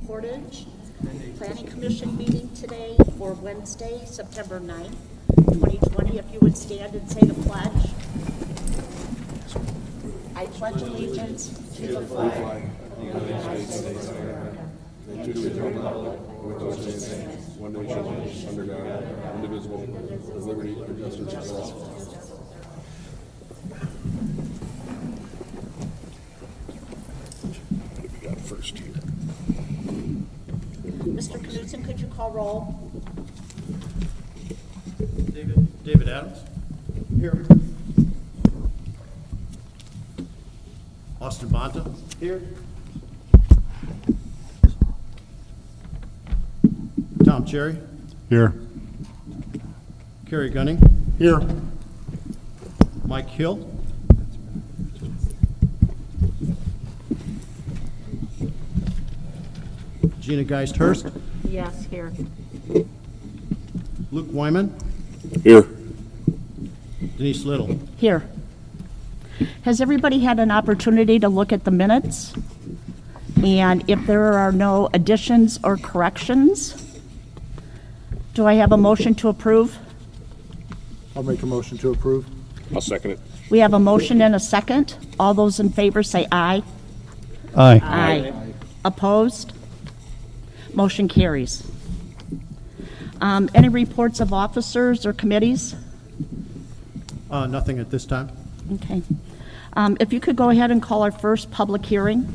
Portage Planning Commission meeting today for Wednesday, September 9th, 2020. If you would stand and say the pledge. I pledge allegiance to the flag of the United States of America and to the republic which stands one nation under God, indivisible, with liberty and justice for all. First here. Mr. Knudsen, could you call roll? David Adams. Here. Austin Bonta. Here. Tom Cherry. Here. Kerry Gunning. Here. Mike Hill. Gina Geist-Hurst. Yes, here. Luke Wyman. Here. Denise Little. Here. Has everybody had an opportunity to look at the minutes? And if there are no additions or corrections, do I have a motion to approve? I'll make a motion to approve. I'll second it. We have a motion and a second. All those in favor say aye. Aye. Aye. Opposed? Motion carries. Any reports of officers or committees? Nothing at this time. Okay. If you could go ahead and call our first public hearing.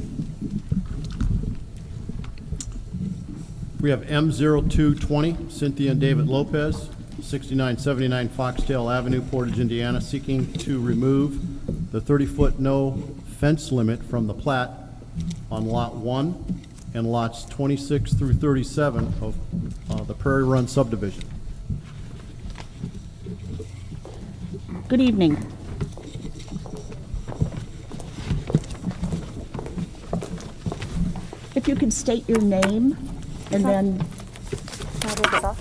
We have M0220, Cynthia and David Lopez, 6979 Foxtail Avenue, Portage, Indiana, seeking to remove the 30-foot no fence limit from the plat on Lot 1 and lots 26 through 37 of the Prairie Run subdivision. Good evening. If you could state your name and then, Can I take this off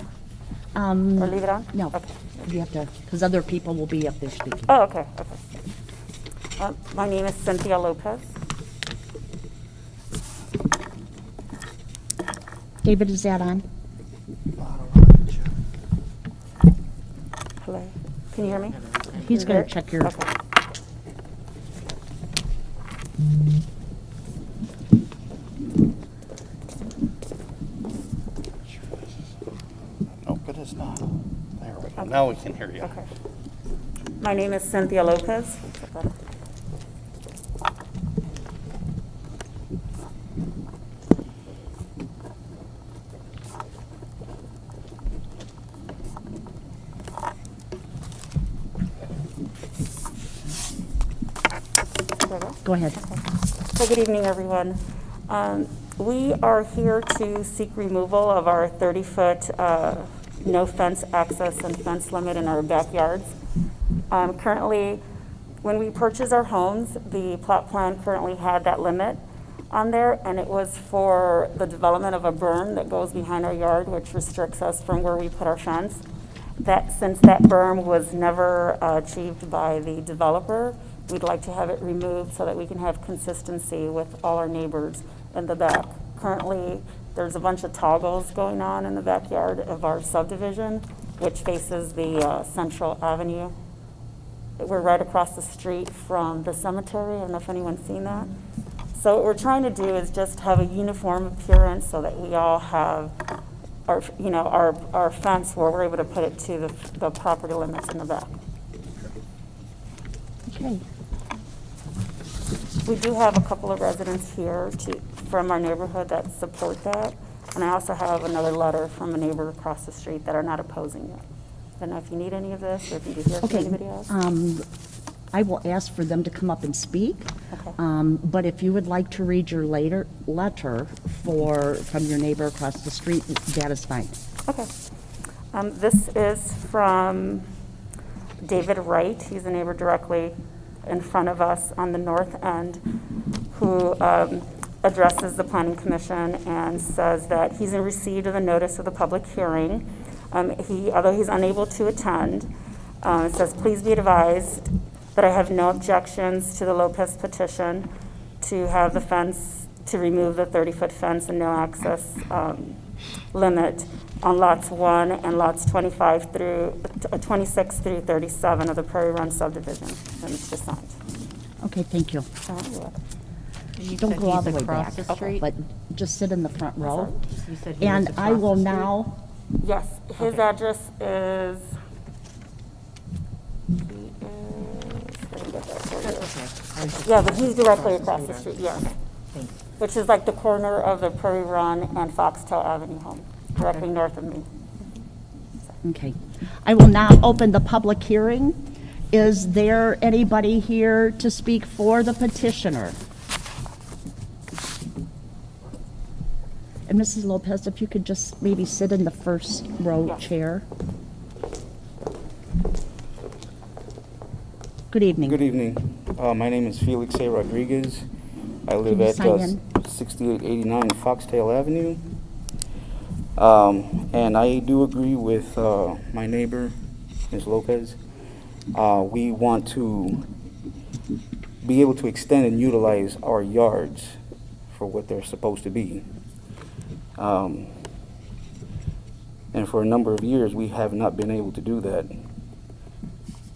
or leave it on? no, Okay. you have to, because other people will be up there speaking. Oh, okay, okay. My name is Cynthia Lopez. David, is that on? Hello. Can you hear me? He's going to check your, Okay. Oh, but it's not. There we go. Now we can hear you. Okay. My name is Cynthia Lopez. go ahead. So good evening, everyone. We are here to seek removal of our 30-foot no fence access and fence limit in our backyards. Currently, when we purchased our homes, the plot plan currently had that limit on there, and it was for the development of a berm that goes behind our yard, which restricts us from where we put our fence. Since that berm was never achieved by the developer, we'd like to have it removed so that we can have consistency with all our neighbors in the back. Currently, there's a bunch of toggles going on in the backyard of our subdivision, which faces the Central Avenue. We're right across the street from the cemetery. I don't know if anyone's seen that. So what we're trying to do is just have a uniform appearance so that we all have our fence where we're able to put it to the property limits in the back. Okay. We do have a couple of residents here from our neighborhood that support that. And I also have another letter from a neighbor across the street that are not opposing it. I don't know if you need any of this or if you need to hear from Okay. anybody else. I will ask for them to come up and speak. Okay. But if you would like to read your letter from your neighbor across the street, that is fine. Okay. This is from David Wright. He's a neighbor directly in front of us on the north end who addresses the Planning Commission and says that he's in receipt of the notice of the public hearing. Although he's unable to attend, it says, please be advised that I have no objections to the Lopez petition to have the fence, to remove the 30-foot fence and no access limit on lots 1 and lots 26 through 37 of the Prairie Run subdivision. And it's just signed. Okay, thank you. You're welcome. You Don't said go all he's the way back, across the street? but just sit in the front row. You said he was And I across will the street? now, Yes, his Okay. address is. Yeah, but he's directly across the street, yes. Thanks. Which is like the corner of the Prairie Run and Foxtail Avenue home, directly north of me. okay. I will now open the public hearing. Is there anybody here to speak for the petitioner? And Mrs. Lopez, if you could just maybe sit in the first row Yes. chair. Good evening. Good evening. My name is Felix A. Rodriguez. I live Can you at sign in? 6889 Foxtail Avenue. And I do agree with my neighbor, Ms. Lopez. We want to be able to extend and utilize our yards for what they're supposed to be. And for a number of years, we have not been able to do that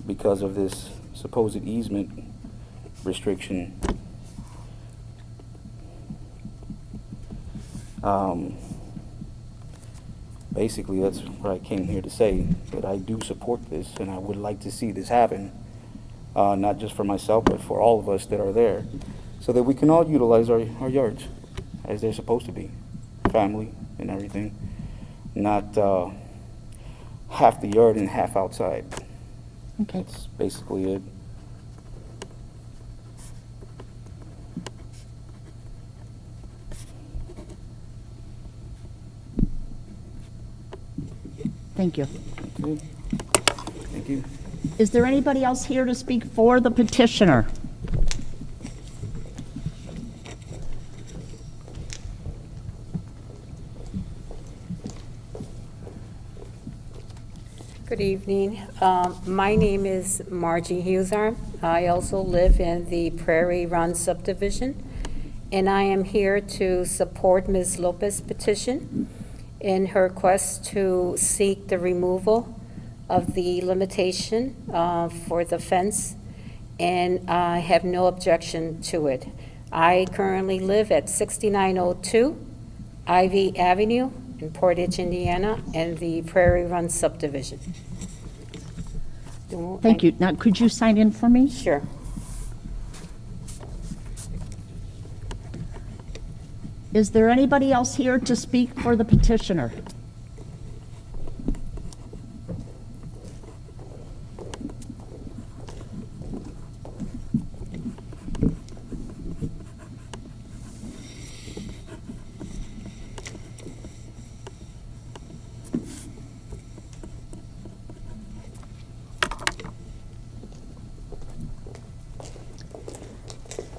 because of this supposed easement restriction. basically, that's what I came here to say, that I do support this, and I would like to see this happen, not just for myself, but for all of us that are there, so that we can all utilize our yards as they're supposed to be, family and everything, not half the yard and half outside. Okay. That's basically it. Thank you. Okay. Thank you. Is there anybody else here to speak for the petitioner? Good evening. My name is Margie Hughesarm. I also live in the Prairie Run subdivision, and I am here to support Ms. Lopez's petition in her quest to seek the removal of the limitation for the fence, and I have no objection to it. I currently live at 6902 Ivy Avenue in Portage, Indiana, and the Prairie Run subdivision. Thank you. Now, could you sign in for me? Sure. Is there anybody else here to speak for the petitioner?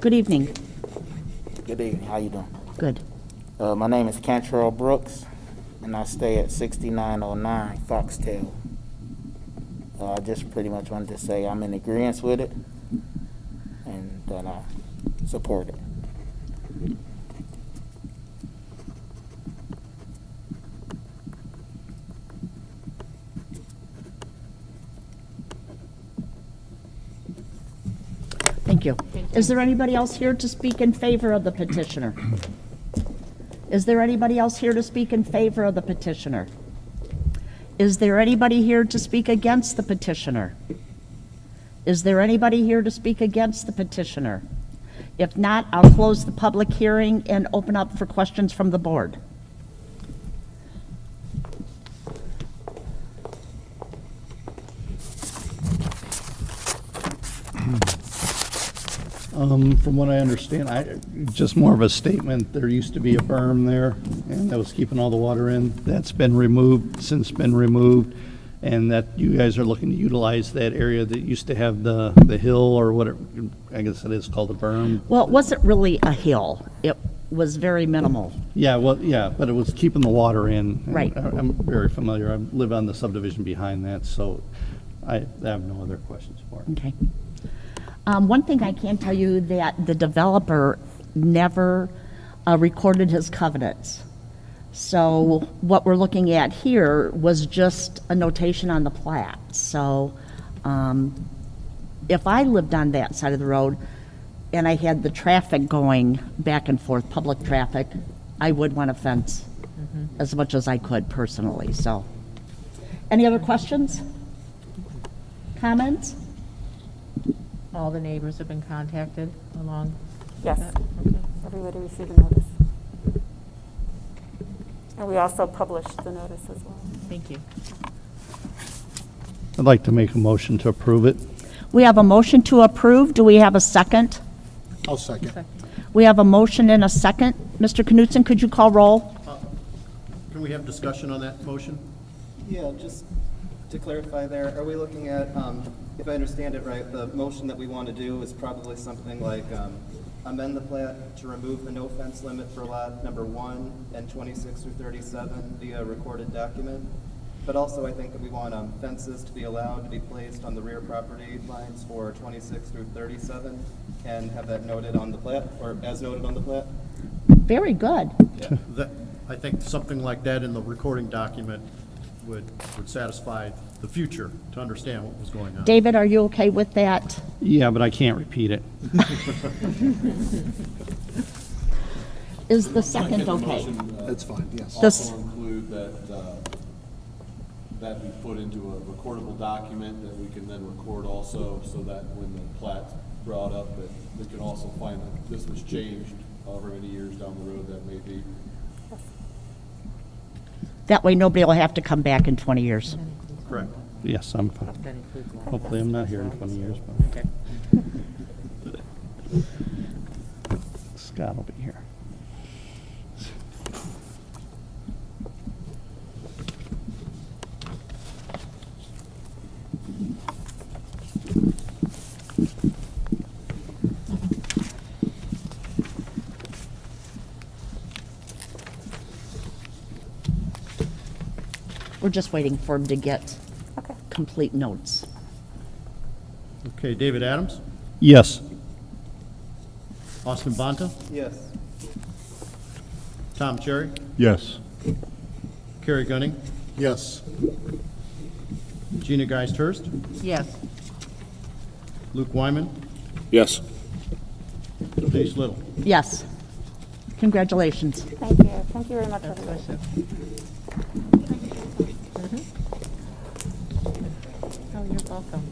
Good evening. Good evening. How you doing? Good. My name is Cantrell Brooks, and I stay at 6909 Foxtail. I just pretty much wanted to say I'm in agreement with it, and that I support it. Thank you. Is there anybody else here to speak in favor of the petitioner? Is there anybody else here to speak in favor of the petitioner? Is there anybody here to speak against the petitioner? Is there anybody here to speak against the petitioner? If not, I'll close the public hearing and open up for questions from the board. From what I understand, just more of a statement, there used to be a berm there, and that was keeping all the water in. That's been removed, since been removed, and that you guys are looking to utilize that area that used to have the hill, or whatever, I guess it is called a berm. Well, it wasn't really a hill. It was very minimal. Yeah, well, yeah, but it was keeping the water in. And Right. I'm very familiar. I live on the subdivision behind that, so I have no other questions for it. Okay. One thing I can tell you that the developer never recorded his covenants. So what we're looking at here was just a notation on the plat. So if I lived on that side of the road and I had the traffic going back and forth, public traffic, I would want a fence as much as I could personally, so. Any other questions? Comments? All the neighbors have been contacted along? Yes. that? Okay. Everybody received a notice. And we also published the notice as well. Thank you. I'd like to make a motion to approve it. We have a motion to approve. Do we have a second? I'll second. We have a motion and a second. Mr. Knutson, could you call roll? Can we have discussion on that motion? Yeah, just to clarify there, are we looking at, if I understand it right, the motion that we want to do is probably something like amend the plat to remove the no fence limit for lot number 1 and 26 through 37 via recorded document, but also I think that we want fences to be allowed to be placed on the rear property lines for 26 through 37 and have that noted on the plat, or as noted on the plat? Very good. I think something like that in the recording document would satisfy the future to understand what was going on. David, are you okay with that? Yeah, but I can't repeat it. Is the second okay? That's fine, yes. This, Also include that that be put into a recordable document that we can then record also, so that when the plat's brought up, that we can also find that this was changed however many years down the road that may be. That way nobody will have to come back in 20 years. Correct. Yes, I'm fine. That includes that. Hopefully I'm not here in 20 years, Okay. but Scott will be here. We're just waiting for him to get Okay. complete notes. Okay, David Adams, Yes. Austin Bonta, Yes. Tom Cherry, Yes. Kerry Gunning, Yes. Gina Geist Hurst, Yes. Luke Wyman, Yes. Denise Little. Yes. Congratulations. Thank you. Thank you very much, That's everybody. awesome. Oh, you're welcome.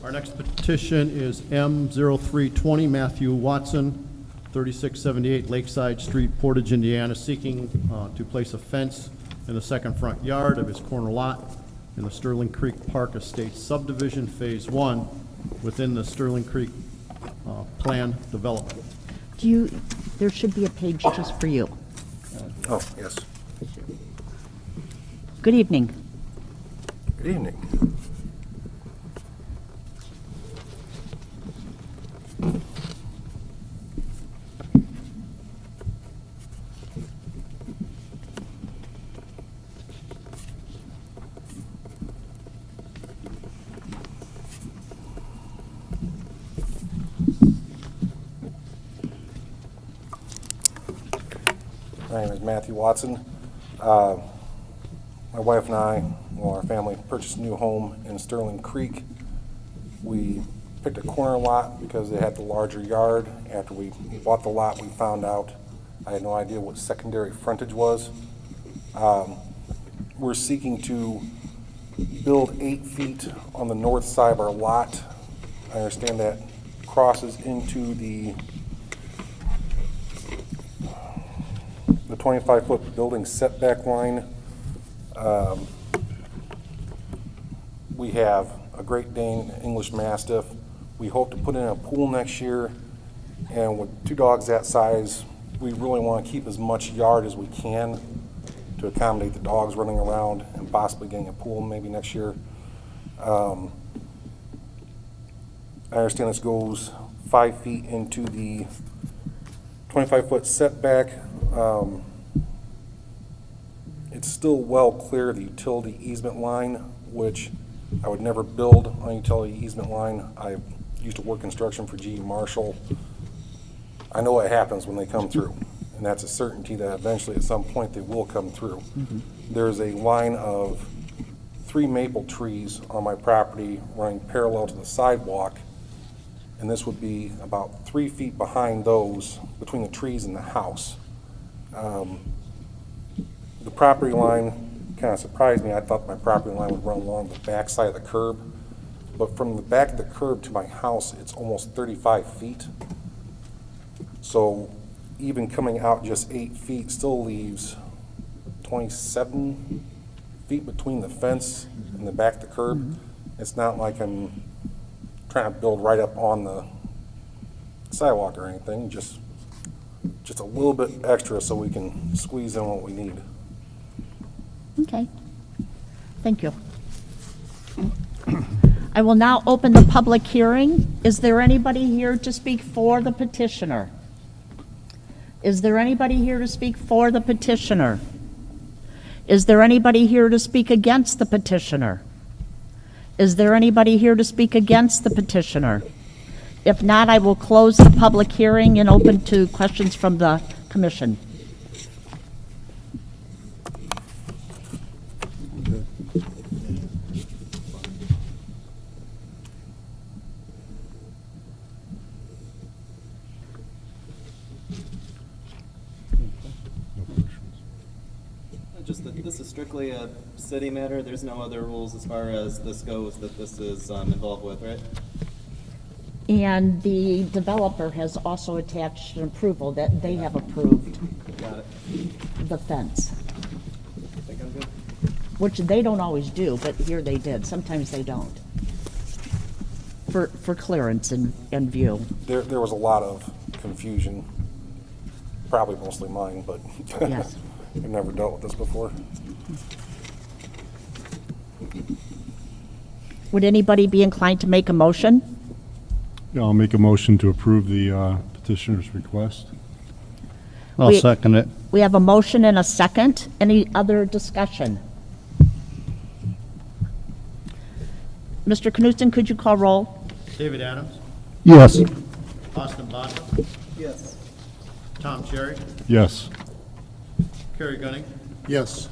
Our next petition is M0320, Matthew Watson, 3678 Lakeside Street, Portage, Indiana, seeking to place a fence in the second front yard of his corner lot in the Sterling Creek Park Estates subdivision, Phase 1, within the Sterling Creek plan development. There should be a page just for you. Oh, yes. Good evening. Good evening. My name is Matthew Watson. My wife and I, well, our family, purchased a new home in Sterling Creek. We picked a corner lot because they had the larger yard. After we bought the lot, we found out, I had no idea what secondary frontage was. We're seeking to build 8 feet on the north side of our lot. I understand that crosses into the 25-foot building setback line. We have a Great Dane English Mastiff. We hope to put in a pool next year, and with 2 dogs that size, we really want to keep as much yard as we can to accommodate the dogs running around and possibly getting a pool maybe next year. I understand this goes 5 feet into the 25-foot setback. It's still well clear of the utility easement line, which I would never build on a utility easement line. I used to work construction for GE Marshall. I know what happens when they come through, and that's a certainty that eventually at some point they will come through. There's a line of 3 maple trees on my property running parallel to the sidewalk, and this would be about 3 feet behind those, between the trees and the house. The property line kind of surprised me. I thought my property line would run along the back side of the curb, but from the back of the curb to my house, it's almost 35 feet. So even coming out just 8 feet still leaves 27 feet between the fence and the back of the curb. It's not like I'm trying to build right up on the sidewalk or anything, just a little bit extra so we can squeeze in what we need. Okay. Thank you. I will now open the public hearing. Is there anybody here to speak for the petitioner? Is there anybody here to speak for the petitioner? Is there anybody here to speak against the petitioner? Is there anybody here to speak against the petitioner? If not, I will close the public hearing and open to questions from the commission. Just that this is strictly a city matter, there's no other rules as far as this goes that this is involved with, right? And the developer has also attached an approval that they have approved Got it. the fence, I think I'm good. which they don't always do, but here they did. Sometimes they don't. For clearance and view. There was a lot of confusion, probably mostly mine, but Yes. I've never dealt with this before. Would anybody be inclined to make a motion? Yeah, I'll make a motion to approve the petitioner's request. I'll We- second it. We have a motion and a second. Any other discussion? Mr. Knutson, could you call roll? David Adams, Yes. Austin Bond, Yes. Tom Cherry, Yes. Kerry Gunning, Yes.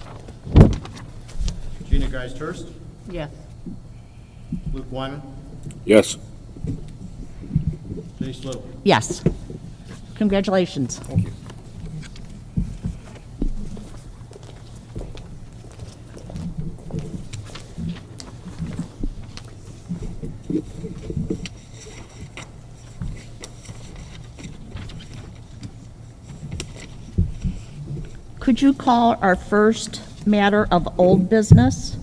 Gina Geist Hurst, Yes. Luke Wyman, Yes. Denise Little. Yes. Congratulations. Thank you. Could you call our first matter of old business?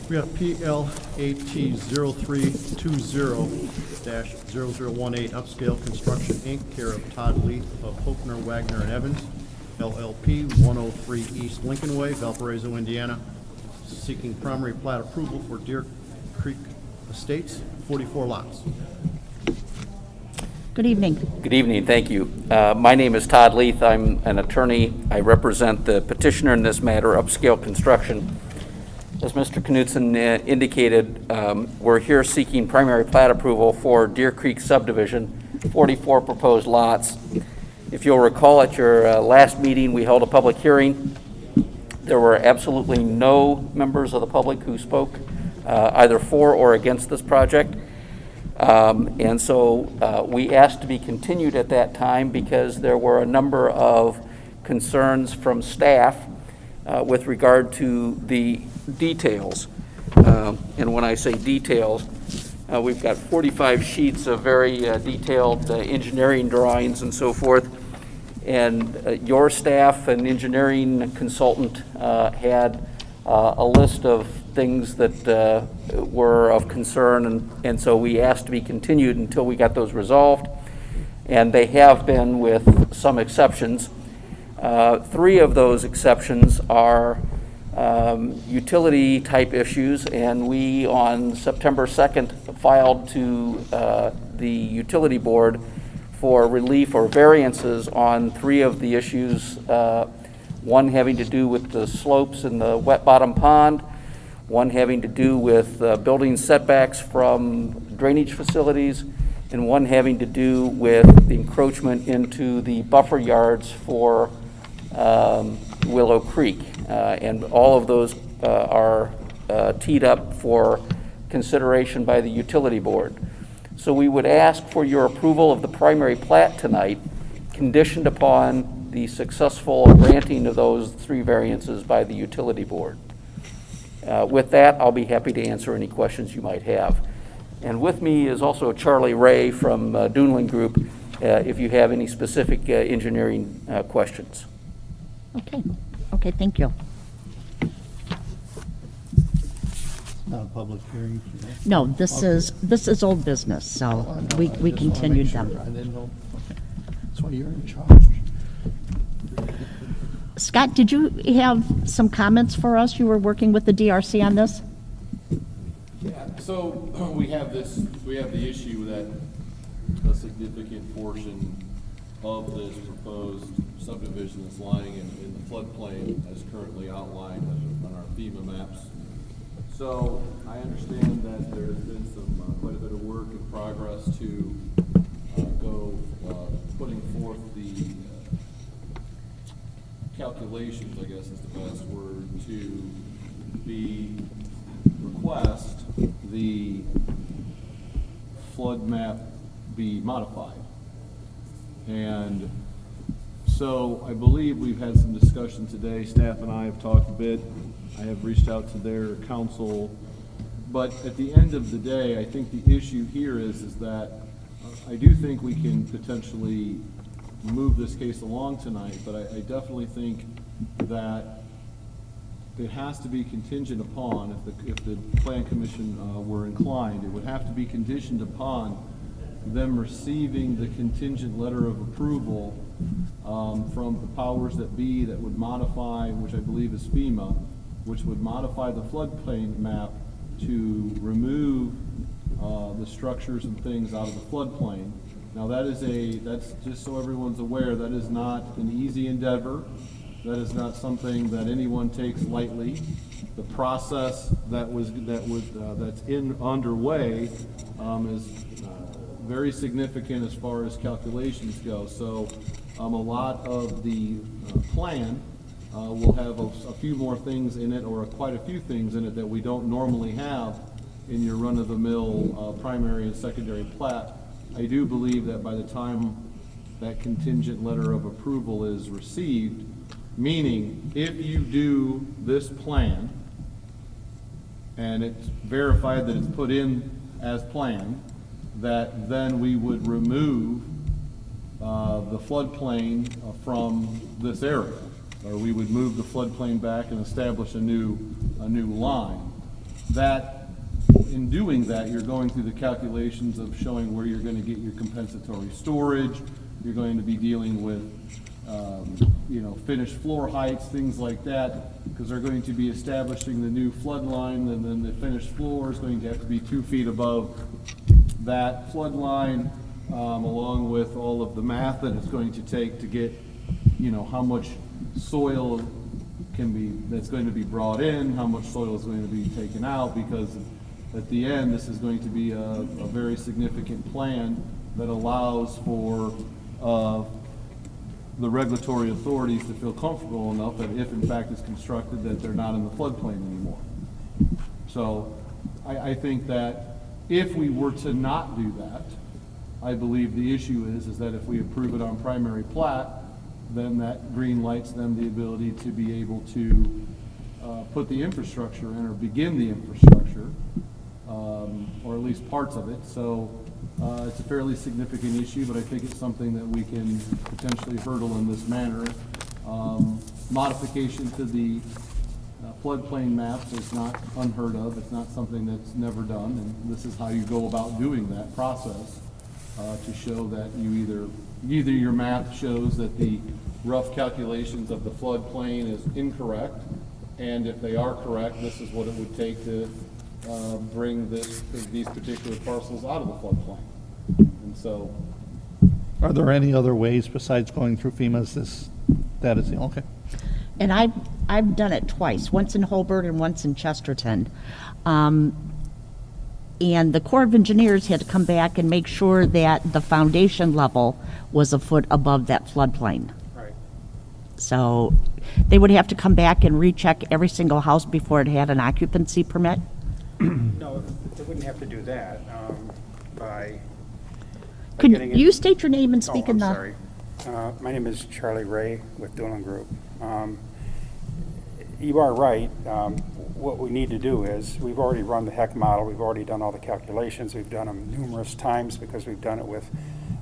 We have PLAT 0320-0018 Upscale Construction, Inc., care of Todd Leith of Hochner, Wagner, and Evans, LLP, 103 East Lincoln Way, Valparaiso, Indiana, seeking primary plat approval for Deer Creek Estates, 44 lots. Good evening. Good evening, thank you. My name is Todd Leith. I'm an attorney. I represent the petitioner in this matter, Upscale Construction. As Mr. Knutson indicated, we're here seeking primary plat approval for Deer Creek subdivision, 44 proposed lots. If you'll recall, at your last meeting, we held a public hearing. There were absolutely no members of the public who spoke either for or against this project. And so we asked to be continued at that time because there were a number of concerns from staff with regard to the details. And when I say details, we've got 45 sheets of very detailed engineering drawings and so forth. And your staff and engineering consultant had a list of things that were of concern, and so we asked to be continued until we got those resolved. And they have been, with some exceptions. 3 of those exceptions are utility type issues, and we on September 2nd filed to the utility board for relief or variances on 3 of the issues, one having to do with the slopes in the wet bottom pond, one having to do with building setbacks from drainage facilities, and one having to do with the encroachment into the buffer yards for Willow Creek. And all of those are teed up for consideration by the utility board. So we would ask for your approval of the primary plat tonight, conditioned upon the successful granting of those 3 variances by the utility board. With that, I'll be happy to answer any questions you might have. And with me is also Charlie Ray from Dunlin Group, if you have any specific engineering questions. Okay. Okay, thank you. Not a public hearing. No, this is old business, so we continued them. I didn't know. That's why you're in charge. Scott, did you have some comments for us? You were working with the DRC on this? Yeah, so we have the issue that a significant portion of this proposed subdivision that's lying in the floodplain as currently outlined on our FEMA maps. So I understand that there's been some quite a bit of work in progress to go putting forth the calculations, I guess is the best word, to request the flood map be modified. And so I believe we've had some discussion today. Staff and I have talked a bit. I have reached out to their counsel. But at the end of the day, I think the issue here is that I do think we can potentially move this case along tonight, but I definitely think that it has to be contingent upon, if the Plan Commission were inclined, it would have to be conditioned upon them receiving the contingent letter of approval from the powers that be that would modify, which I believe is FEMA, which would modify the floodplain map to remove the structures and things out of the floodplain. Now that's just so everyone's aware, that is not an easy endeavor. That is not something that anyone takes lightly. The process that's underway is very significant as far as calculations go. So a lot of the plan will have a few more things in it, or quite a few things in it that we don't normally have in your run-of-the-mill primary and secondary plat. I do believe that by the time that contingent letter of approval is received, meaning if you do this plan and it's verified that it's put in as planned, that then we would remove the floodplain from this area, or we would move the floodplain back and establish a new line. That in doing that, you're going through the calculations of showing where you're going to get your compensatory storage. You're going to be dealing with finished floor heights, things like that, because they're going to be establishing the new flood line, and then the finished floor is going to have to be 2 feet above that flood line, along with all of the math that it's going to take to get, how much soil that's going to be brought in, how much soil is going to be taken out, because at the end, this is going to be a very significant plan that allows for the regulatory authorities to feel comfortable enough that if in fact it's constructed, that they're not in the floodplain anymore. So I think that if we were to not do that, I believe the issue is that if we approve it on primary plat, then that green lights them the ability to be able to put the infrastructure in, or begin the infrastructure, or at least parts of it. So it's a fairly significant issue, but I think it's something that we can potentially hurdle in this manner. Modification to the floodplain maps is not unheard of. It's not something that's never done, and this is how you go about doing that process, to show that either your math shows that the rough calculations of the floodplain is incorrect, and if they are correct, this is what it would take to bring these particular parcels out of the floodplain. And so, Are there any other ways besides going through FEMA? That is the okay. And I've done it twice, once in Holbert and once in Chesterton. And the Corps of Engineers had to come back and make sure that the foundation level was a foot above that floodplain. Right. So they would have to come back and recheck every single house before it had an occupancy permit? No, they wouldn't have to do that by Could getting it- you state your name and speak Oh, in I'm the... sorry. My name is Charlie Ray with Doolan Group. You are right. What we need to do is, we've already run the HEC model, we've already done all the calculations, we've done them numerous times because we've done it with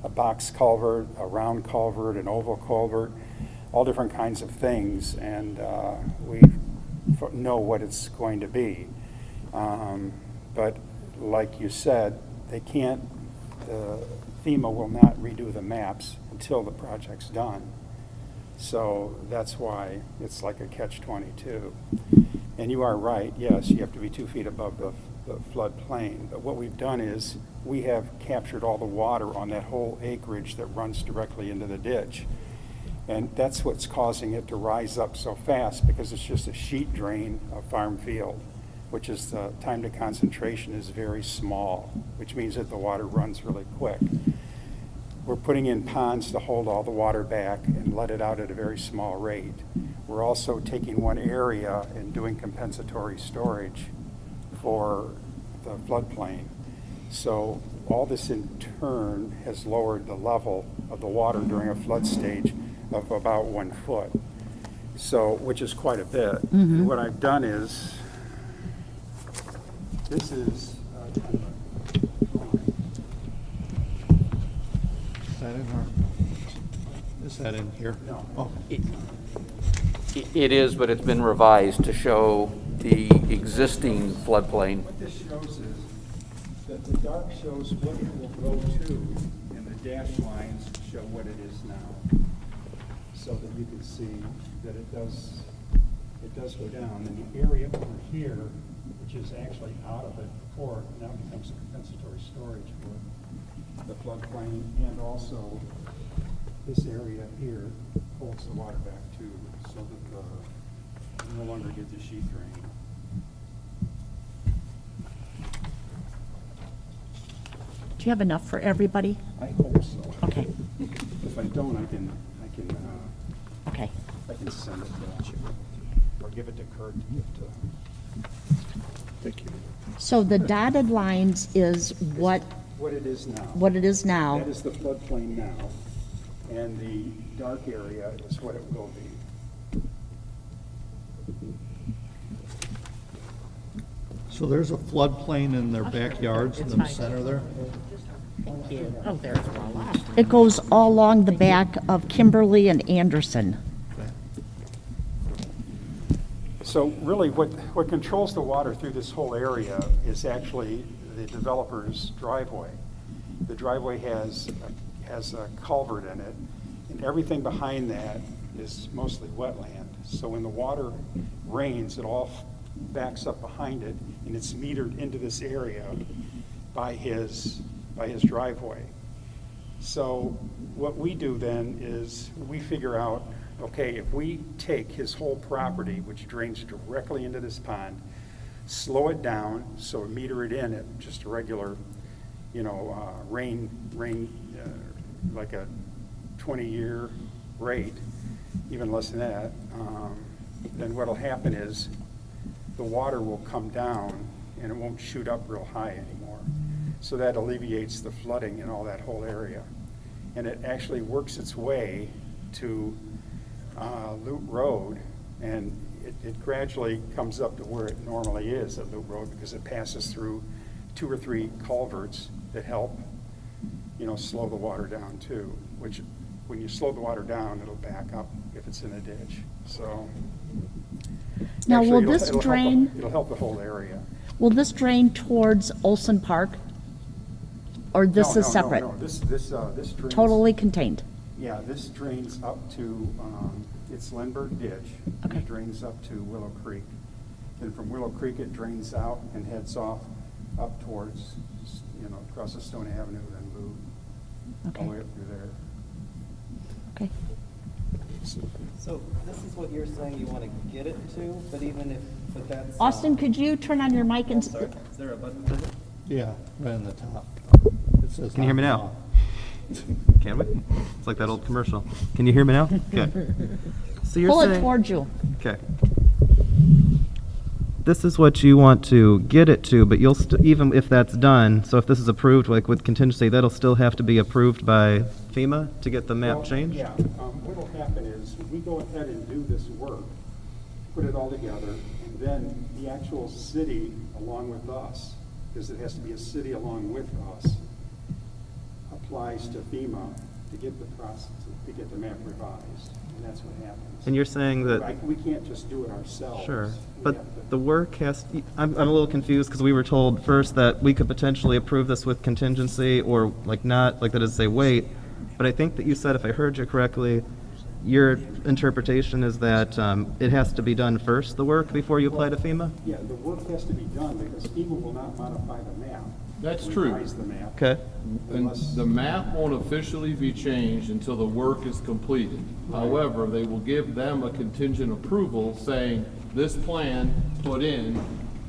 a box culvert, a round culvert, an oval culvert, all different kinds of things, and we know what it's going to be. But like you said, FEMA will not redo the maps until the project's done. So that's why it's like a catch-22. And you are right, yes, you have to be 2 feet above the floodplain. But what we've done is, we have captured all the water on that whole acreage that runs directly into the ditch. And that's what's causing it to rise up so fast, because it's just a sheet drain of farm field, which is the time to concentration is very small, which means that the water runs really quick. We're putting in ponds to hold all the water back and let it out at a very small rate. We're also taking one area and doing compensatory storage for the floodplain. So all this in turn has lowered the level of the water during a flood stage of about 1 foot. So, which is quite a bit. Mhm. What I've done is, this is Is that in our, is that in here? No. Oh. It is, but it's been revised to show the existing floodplain. What this shows is that the dark shows what it will go to, and the dashed lines show what it is now. So that you can see that it does go down. And the area over here, which is actually out of it before, now becomes compensatory storage for the floodplain, and also this area here holds the water back too, so that you no longer get the sheet drain. Do you have enough for everybody? I hope so. Okay. If I don't, I can Okay. I can send it to you, or give it to Kurt to give to. Thank you. So the dotted lines is what What it is now. What it is now. That is the floodplain now, and the dark area is what it will be. So there's a floodplain in their backyards in the center there? Thank you. Oh, there's a lot. It goes all along the back of Kimberly and Anderson. So really, what controls the water through this whole area is actually the developer's driveway. The driveway has a culvert in it, and everything behind that is mostly wetland. So when the water rains, it all backs up behind it, and it's metered into this area by his driveway. So what we do then is we figure out, okay, if we take his whole property, which drains directly into this pond, slow it down, so meter it in at just a regular, rain, like a 20-year rate, even less than that, then what'll happen is the water will come down and it won't shoot up real high anymore. So that alleviates the flooding in all that whole area. And it actually works its way to Loop Road, and it gradually comes up to where it normally is at Loop Road, because it passes through 2 or 3 culverts that help, slow the water down too, which when you slow the water down, it'll back up if it's in a ditch. So Now, actually, will this drain? It'll help the whole area. Will this drain towards Olson Park? Or this is separate? No, this drains. Totally contained? Yeah, this drains up to, it's Lindbergh Ditch. Okay. It drains up to Willow Creek. Then from Willow Creek, it drains out and heads off up towards, across the Stone Avenue, then Loop, all the way up through there. Okay. So this is what you're saying you want to get it to, but even if, but that's. Austin, could you turn on your mic and? Is there a button for it? Yeah, right on the top. It says Can you hear me on now? Can we? It's like that old commercial. Can you hear me now? Okay. So you're Pull saying, it towards you. Okay. This is what you want to get it to, but you'll even if that's done, so if this is approved, like with contingency, that'll still have to be approved by FEMA to get the map changed? Yeah, what'll happen is, we go ahead and do this work, put it all together, and then the actual city, along with us, because it has to be a city along with us, applies to FEMA to get the process, to get the map revised, and that's what happens. And you're saying that... We can't just do it ourselves. Sure, but the work has, I'm a little confused because we were told first that we could potentially approve this with contingency or like not, like that is say wait, but I think that you said, if I heard you correctly, your interpretation is that it has to be done first, the work, before you apply to FEMA? Yeah, the work has to be done because FEMA will not modify the map. That's true. Revise the map. Okay. And the map won't officially be changed until the work is completed. However, they will give them a contingent approval saying, this plan put in,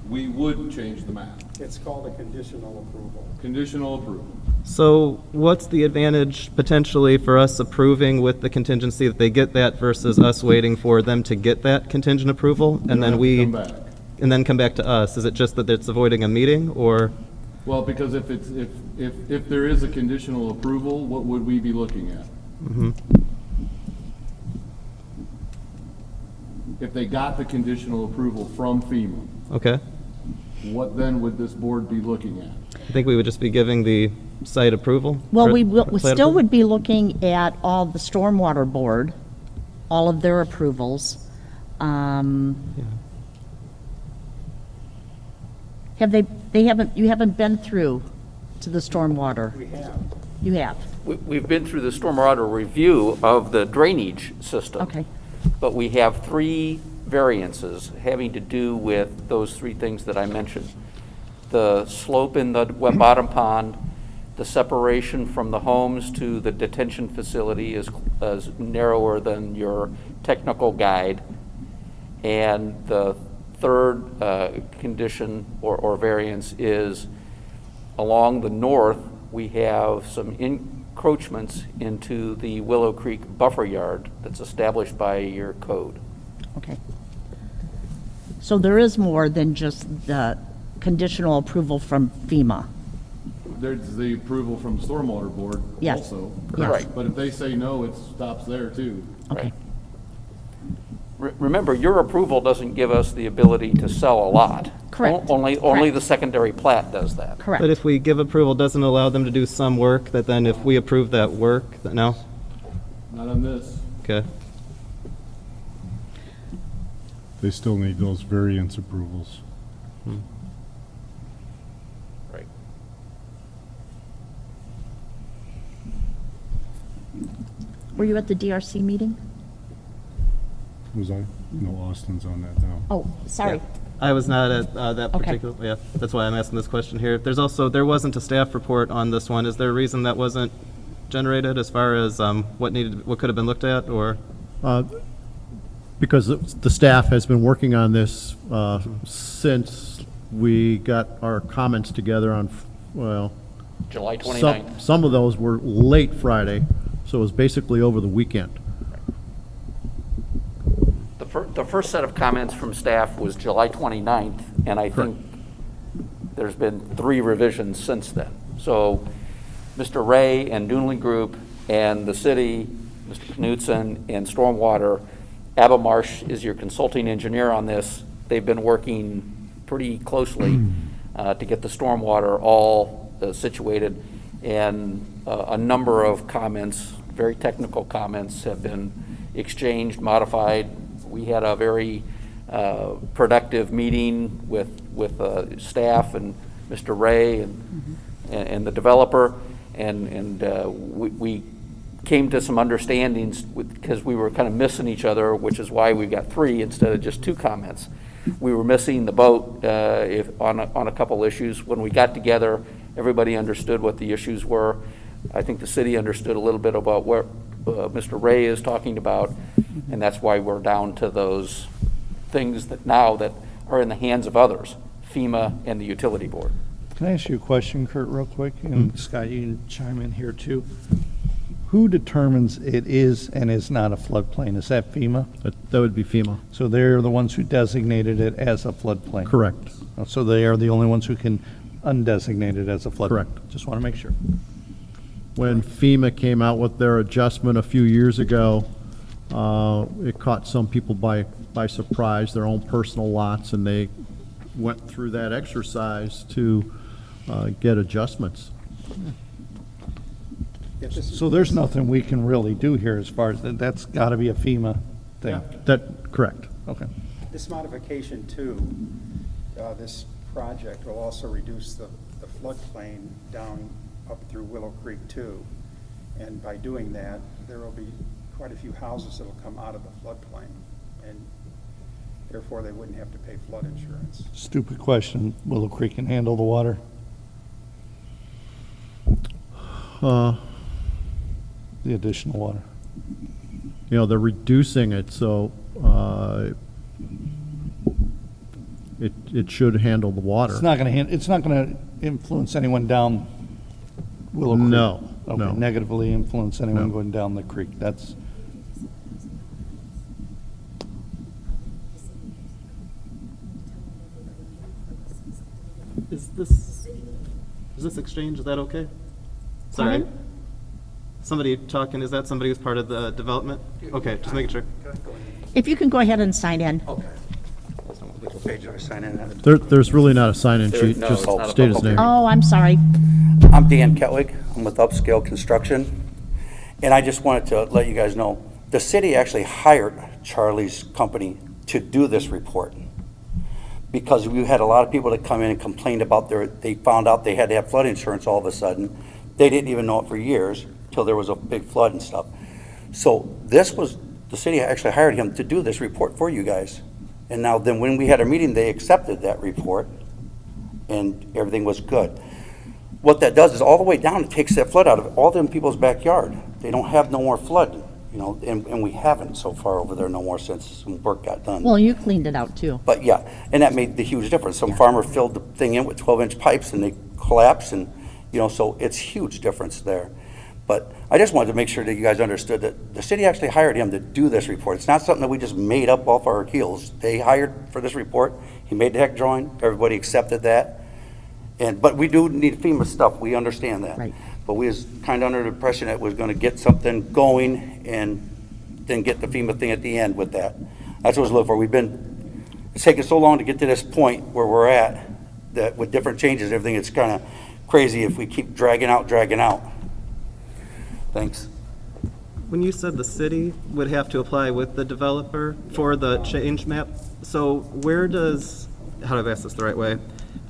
we would change the map. It's called a conditional approval. Conditional approval. So what's the advantage potentially for us approving with the contingency that they get that versus us waiting for them to get that contingent approval and then we Come back. and then come back to us? Is it just that it's avoiding a meeting, or? Well, because if there is a conditional approval, what would we be looking at? Mhm. If they got the conditional approval from FEMA, Okay. what then would this board be looking at? I think we would just be giving the site approval. Well, or we will, site still approval? would be looking at all the Stormwater Board, all of their approvals. Have you haven't been through to the Stormwater? We have. You have? We've been through the stormwater review of the drainage system. Okay. But we have 3 variances having to do with those 3 things that I mentioned. The slope in the bottom pond, the separation from the homes to the detention facility is narrower than your technical guide. And the third condition or variance is along the north, we have some encroachments into the Willow Creek buffer yard that's established by your code. Okay. So there is more than just the conditional approval from FEMA? There's the approval from the Stormwater Board Yes. also. Yes. Right. But if they say no, it stops there too. Okay. Remember, your approval doesn't give us the ability to sell a lot. Correct. Only Correct. the secondary plat does that. Correct. But if we give approval, doesn't allow them to do some work, that then if we approve that work, that no? Not on this. Okay. They still need those variance approvals. Right. Were you at the DRC meeting? Was I? No, Austin's on that now. Oh, sorry. I was not at that Okay. particular, yeah, that's why I'm asking this question here. There wasn't a staff report on this one. Is there a reason that wasn't generated as far as what could have been looked at, or? Because the staff has been working on this since we got our comments together on, well, July 29th. some of those were late Friday, so it was basically over the weekend. The first set of comments from staff was July 29th, and I think there's been 3 revisions since then. So Mr. Ray and Dunley Group and the city, Mr. Knutson and Stormwater, Abamarsh is your consulting engineer on this. They've been working pretty closely to get the stormwater all situated, and a number of comments, very technical comments, have been exchanged, modified. We had a very productive meeting with staff and Mr. Ray and the developer, and we came to some understandings because we were kind of missing each other, which is why we got 3 instead of just 2 comments. We were missing the boat on a couple issues. When we got together, everybody understood what the issues were. I think the city understood a little bit about what Mr. Ray is talking about, and that's why we're down to those things that are in the hands of others, FEMA and the utility board. Can I ask you a question, Kurt, real quick? And Scott, you can chime in here too. Who determines it is and is not a floodplain? Is that FEMA? That would be FEMA. So they're the ones who designated it as a floodplain? Correct. So they are the only ones who can undesignate it as a floodplain? Correct. Just want to make sure. When FEMA came out with their adjustment a few years ago, it caught some people by surprise, their own personal lots, and they went through that exercise to get adjustments. So there's nothing we can really do here as far as, that's got to be a FEMA thing? Correct. Okay. This modification to this project will also reduce the floodplain down up through Willow Creek too. And by doing that, there will be quite a few houses that'll come out of the floodplain, and therefore they wouldn't have to pay flood insurance. Stupid question. Willow Creek can handle the water? The additional water. You know, they're reducing it, so it should handle the water. It's not gonna influence anyone down Willow Creek? No, Okay, no. negatively influence anyone No. going down the creek. That's, Is this exchange, is that okay? Sorry. Pardon? Somebody talking, is that somebody who's part of the development? Okay, just making sure. If you can go ahead and sign in. Which page do I sign in at? There's really not a sign-in sheet, no, just it's not a state his public name. Oh, I'm sorry. I'm Dan Ketwig. I'm with Upscale Construction. And I just wanted to let you guys know, the city actually hired Charlie's company to do this report. Because we had a lot of people that come in and complained about they found out they had to have flood insurance all of a sudden. They didn't even know it for years, till there was a big flood and stuff. So the city actually hired him to do this report for you guys. And now then when we had a meeting, they accepted that report and everything was good. What that does is all the way down, it takes that flood out of all them people's backyard. They don't have no more flood, and we haven't so far over there no more since some work got done. Well, you cleaned it out too. But yeah, and that made the huge difference. Some farmer filled the thing in with 12-inch pipes and they collapsed and, so it's huge difference there. But I just wanted to make sure that you guys understood that the city actually hired him to do this report. It's not something that we just made up off our heels. They hired for this report. He made the heck drawing. Everybody accepted that. But we do need FEMA stuff. We understand that. Right. But we was kind of under the impression that we're going to get something going and then get the FEMA thing at the end with that. That's what I was looking for. It's taken so long to get to this point where we're at, that with different changes and everything, it's kind of crazy if we keep dragging out. Thanks. When you said the city would have to apply with the developer for the change map, so how do I ask this the right way?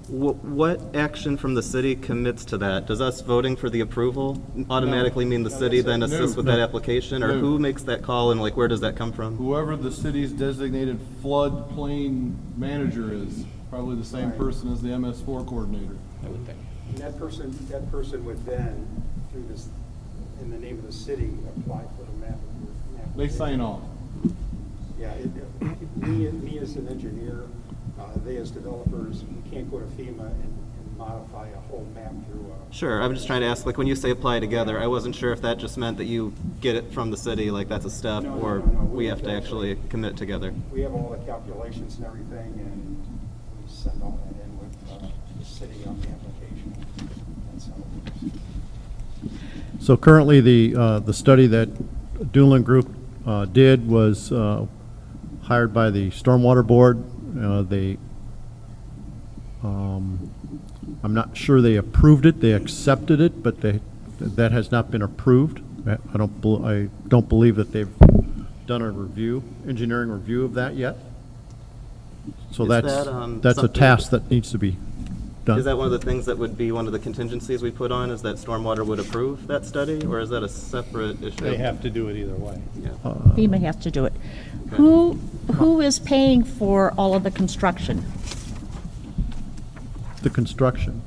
What action from the city commits to that? Does us voting for the approval automatically mean the city then assists with that application? Or who makes that call and where does that come from? Whoever the city's designated floodplain manager is, probably the same person as the MS4 coordinator. I would think. And that person would then, through this, in the name of the city, apply for the map. They sign off. Yeah, me as an engineer, they as developers, we can't go to FEMA and modify a whole map through Sure, I'm just trying to ask, when you say apply together, I wasn't sure if that just meant that you get it from the city, like that's a step, or we have to actually commit together. We have all the calculations and everything, and we send all that in with the city on the application. That's how it works. So currently, the study that Doolin Group did was hired by the Stormwater Board. I'm not sure they approved it. They accepted it, but that has not been approved. I don't believe that they've done a engineering review of that yet. So Is that's a something- task that needs to be done. Is that one of the things that would be one of the contingencies we put on, is that Stormwater would approve that study, or is that a separate issue? they have to do it either way. Yeah. FEMA has to do it. Okay. Who is paying for all of the construction? The construction,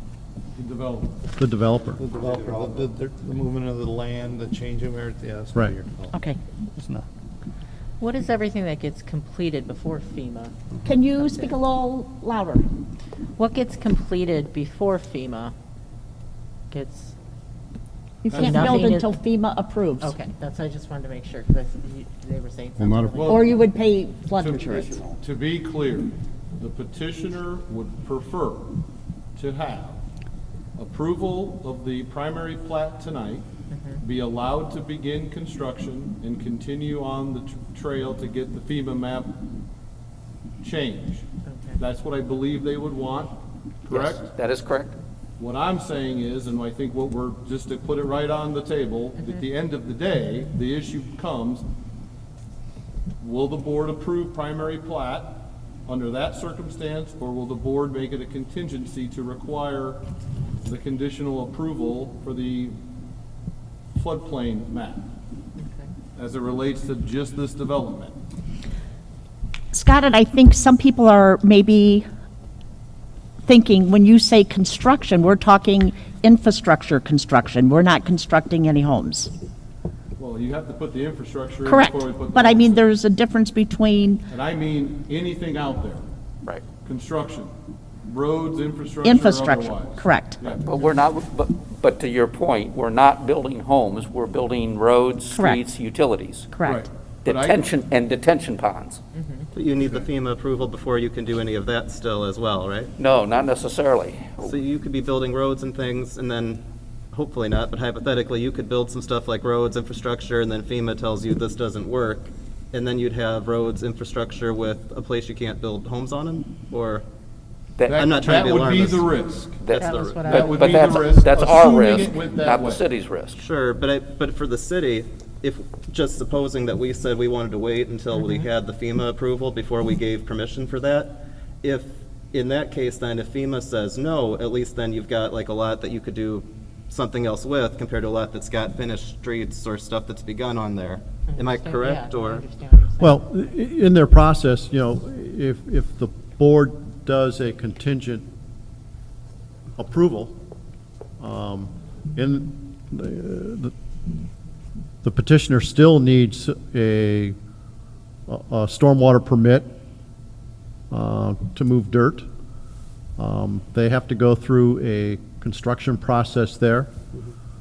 The developer. the developer. The developer, the movement of the land, the change of everything, yeah, that's Right. what you're developing. Okay. It's not. What is everything that gets completed before FEMA? Can you speak a little louder? What gets completed before FEMA gets? You can't Nothing build is- until FEMA approves. Okay, I just wanted to make sure, because they were saying Well, something. not like- Or you would pay flood insurance. To be clear, the petitioner would prefer to have approval of the primary plat tonight, be allowed to begin construction and continue on the trail to get the FEMA map changed. That's what I believe they would want, correct? Yes, that is correct. What I'm saying is, and I think just to put it right on the table, at the end of the day, the issue comes, will the board approve primary plat under that circumstance, or will the board make it a contingency to require the conditional approval for the floodplain map? as it relates to just this development? Scott, and I think some people are maybe thinking, when you say construction, we're talking infrastructure construction. We're not constructing any homes. Well, you have to put the infrastructure in Correct. before we put the But I mean, homes in. there's a difference between And I mean anything out there. Right. Construction, roads, infrastructure, infrastructure, otherwise. correct. Yeah. But we're not, but to your point, we're not building homes, we're building roads, Correct. streets, utilities. Correct. But I- Detention ponds. But you need the FEMA approval before you can do any of that still as well, right? No, not necessarily. So you could be building roads and things, and then, hopefully not, but hypothetically, you could build some stuff like roads, infrastructure, and then FEMA tells you this doesn't work, and then you'd have roads, infrastructure with a place you can't build homes on them, or? I'm not trying to be alarmist. That would be the risk. That's That the was what risk. I- That would But be the that's, risk, that's our assuming risk, it went that not the way. city's risk. Sure, but for the city, if, just supposing that we said we wanted to wait until we had the FEMA approval before we gave permission for that, if, in that case, then if FEMA says no, at least then you've got like a lot that you could do something else with compared to a lot that's got finished streets or stuff that's begun on there. Am I Understand- correct, yeah, I or? understand what you're saying. Well, in their process, you know, if the board does a contingent approval, in the petitioner still needs a stormwater permit to move dirt. They have to go through a construction process there.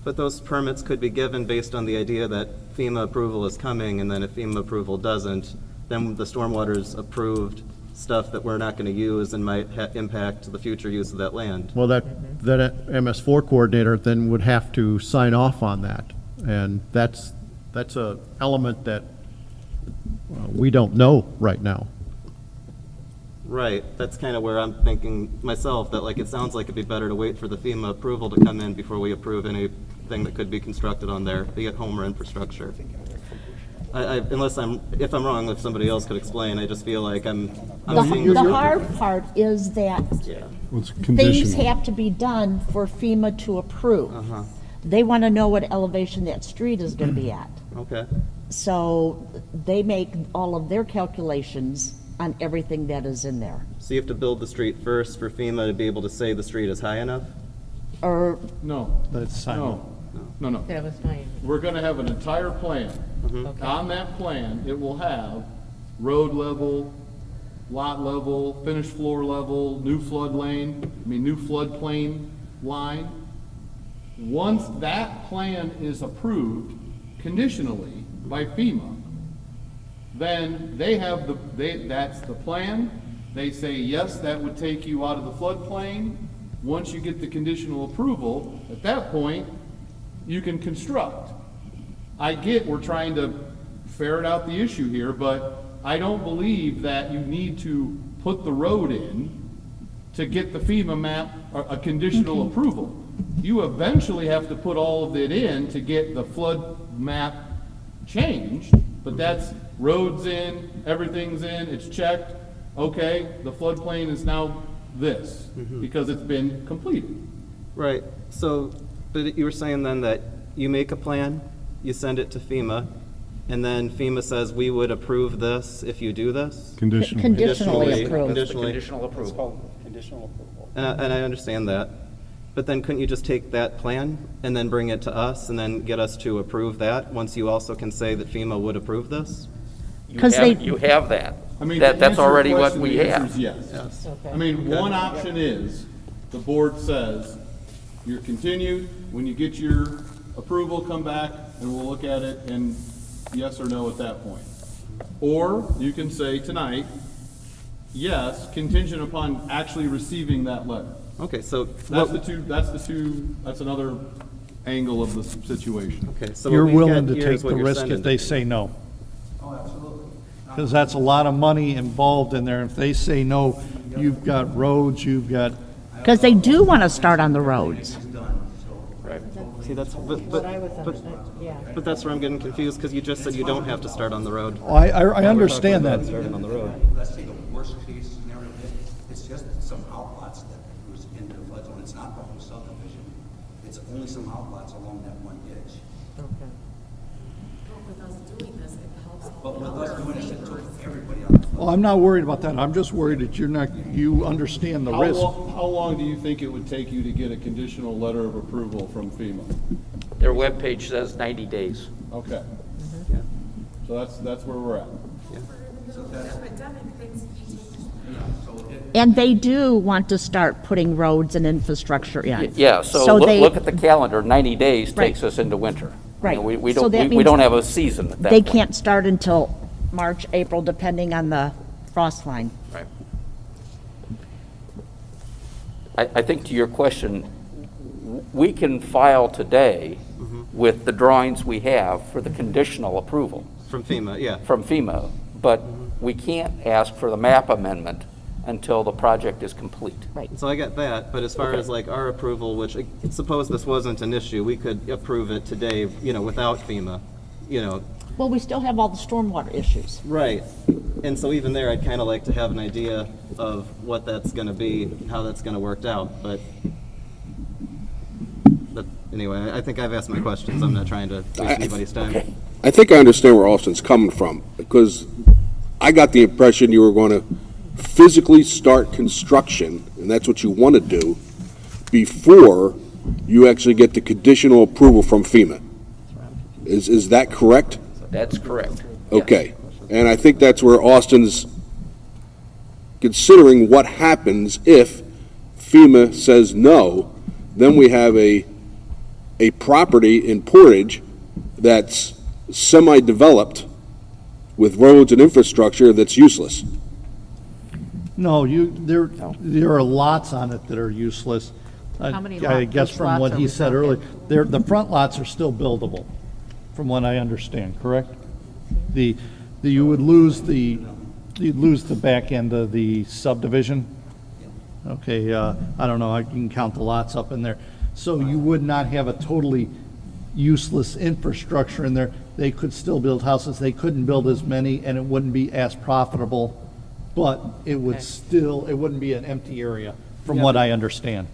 But those permits could be given based on the idea that FEMA approval is coming, and then if FEMA approval doesn't, then the stormwater's approved stuff that we're not going to use and might impact the future use of that land. Well, that MS4 coordinator then would have to sign off on that. And that's a element that we don't know right now. Right, that's kind of where I'm thinking myself, that like, it sounds like it'd be better to wait for the FEMA approval to come in before we approve anything that could be constructed on there, be it home or infrastructure. Unless if I'm wrong, if somebody else could explain, I just feel like I'm seeing. The hard part is that What's things conditional? have to be done for FEMA to approve. Uh-huh, They want to know what elevation that street is going to be at. okay. So they make all of their calculations on everything that is in there. So you have to build the street first for FEMA to be able to say the street is high enough? Or, No, That's no, no. That was my, We're gonna have an entire plan. okay. On that plan, it will have road level, lot level, finished floor level, new flood lane, new floodplain line. Once that plan is approved conditionally by FEMA, then they have that's the plan. They say, yes, that would take you out of the floodplain. Once you get the conditional approval, at that point, you can construct. I get we're trying to ferret out the issue here, but I don't believe that you need to put the road in to get the FEMA map, or a conditional approval. You eventually have to put all of it in to get the flood map changed, but that's roads in, everything's in, it's checked. Okay, the floodplain is now this, because it's been completed. Right, so, but you were saying then that you make a plan, you send it to FEMA, and then FEMA says, we would approve this if you do this? Conditional. Conditionally approved. Conditionally. Conditional It's approval. called conditional approval. And I understand that, but then couldn't you just take that plan and then bring it to us and then get us to approve that, once you also can say that FEMA would approve this? You have that. I mean, to That's answer your already what question, we the answer have. is yes. Okay. I mean, one option is, the board says, you're continued, when you get your approval, come back, and we'll look at it, and yes or no at that point. Or, you can say tonight, yes, contingent upon actually receiving that letter. Okay, so. That's another angle of the situation. Okay, so. You're what we willing get to here take is what the you're risk sending if they to say no? Oh, absolutely. Because that's a lot of money involved in there. If they say no, you've got roads, you've got, because they do want to start on the roads. Right. See, that's, what I was, yeah. but that's where I'm getting confused, because you just said you don't have to start on the road. Oh, I understand that. Starting on the road. Let's take a worst case scenario. It's just some outlots that goes into the flood zone. It's not the whole subdivision. It's only some outlots along that one ditch. Okay. with us doing this, it helps all But the with us other doing this, it neighbors. took everybody on the flood. Well, I'm not worried about that. I'm just worried that you understand the risk. How long do you think it would take you to get a conditional letter of approval from FEMA? Their webpage says 90 days. Okay. So that's where we're at. So that's, And they do want to start putting roads and infrastructure in. Yeah, so they- look at the calendar, 90 days Right. takes us into winter. Right. You know, We So don't, that we means don't have a season at that They point. can't start until March, April, depending on the frost line. Right. I think to your question, we can file today with the drawings we have for the conditional approval. From FEMA, yeah. From FEMA, but we can't ask for the map amendment until the project is complete. Right. So I get that, but as far Okay. as like our approval, which suppose this wasn't an issue, we could approve it today, you know, without FEMA, you know. Well, we still have all the stormwater issues. Right. And so even there, I'd kind of like to have an idea of what that's going to be, how that's going to work out, but anyway, I think I've asked my questions. I'm not trying to waste anybody's time. I think I understand where Austin's coming from, because I got the impression you were going to physically start construction, and that's what you want to do, before you actually get the conditional approval from FEMA. Is that correct? That's correct. Yes. Okay. And I think that's where Austin's considering what happens if FEMA says no. Then we have a property in Portage that's semi-developed with roads and infrastructure that's useless. No, there are lots on it that are useless. How many I lots? guess Which from lots what are he we said talking? earlier, the front lots are still buildable, from what I understand, correct? You would lose you'd lose the back end of the subdivision. Okay, I don't know, I can count the lots up in there. So you would not have a totally useless infrastructure in there. They could still build houses, they couldn't build as many, and it wouldn't be as profitable, but it would it wouldn't be an empty area, from what I understand.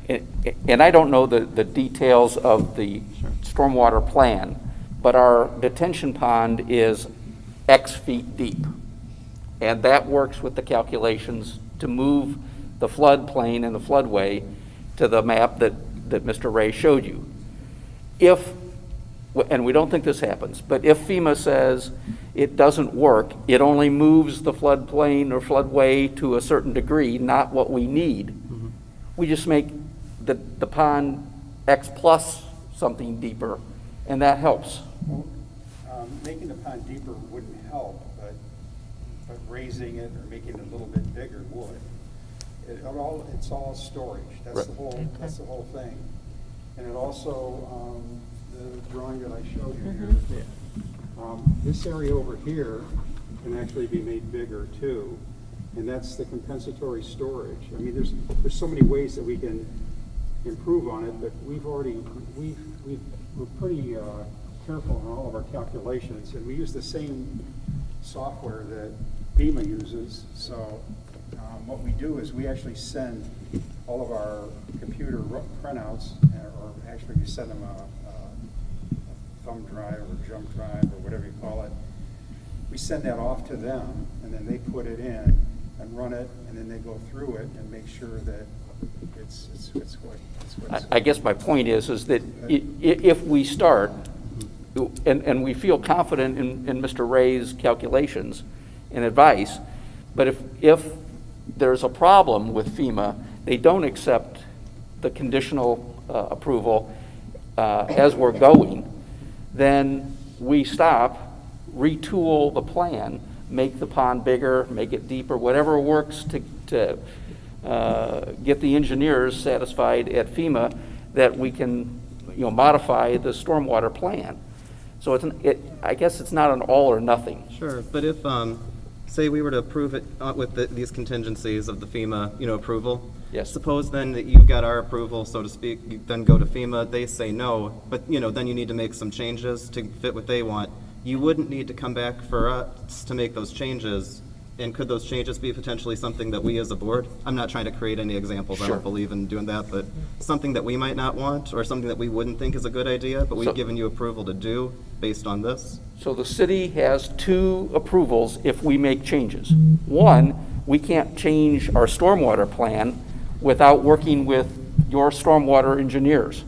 And I don't know the details of the stormwater plan, but our detention pond is X feet deep. And that works with the calculations to move the floodplain and the floodway to the map that Mr. Ray showed you. If, and we don't think this happens, but if FEMA says it doesn't work, it only moves the floodplain or floodway to a certain degree, not what we need, we just make the pond X plus something deeper, and that helps. Making the pond deeper wouldn't help, but raising it or making it a little bit bigger would. It's all storage. That's the whole thing. And it also, the drawing that I showed you here, this area over here can actually be made bigger too, and that's the compensatory storage. I mean, there's so many ways that we can improve on it, but we're pretty careful in all of our calculations, and we use the same software that FEMA uses. So what we do is we actually send all of our computer printouts, or actually we send them a thumb drive or jump drive or whatever you call it. We send that off to them, and then they put it in and run it, and then they go through it and make sure that it's what I guess my point is that if we start, and we feel confident in Mr. Ray's calculations and advice, but if there's a problem with FEMA, they don't accept the conditional approval as we're going, then we stop, retool the plan, make the pond bigger, make it deeper, whatever works to get the engineers satisfied at FEMA that we can, modify the stormwater plan. So I guess it's not an all or nothing. Sure, but if, say we were to approve it with these contingencies of the FEMA, approval. Yes. Suppose then that you've got our approval, so to speak, you then go to FEMA, they say no, but, then you need to make some changes to fit what they want. You wouldn't need to come back for us to make those changes And could those changes be potentially something that we as a board, I'm not trying to create any examples, I Sure. don't believe in doing that, but something that we might not want, or something that we wouldn't think is a good idea, but So- we've given you approval to do based on this? So the city has two approvals if we make changes. One, we can't change our stormwater plan without working with your stormwater engineers.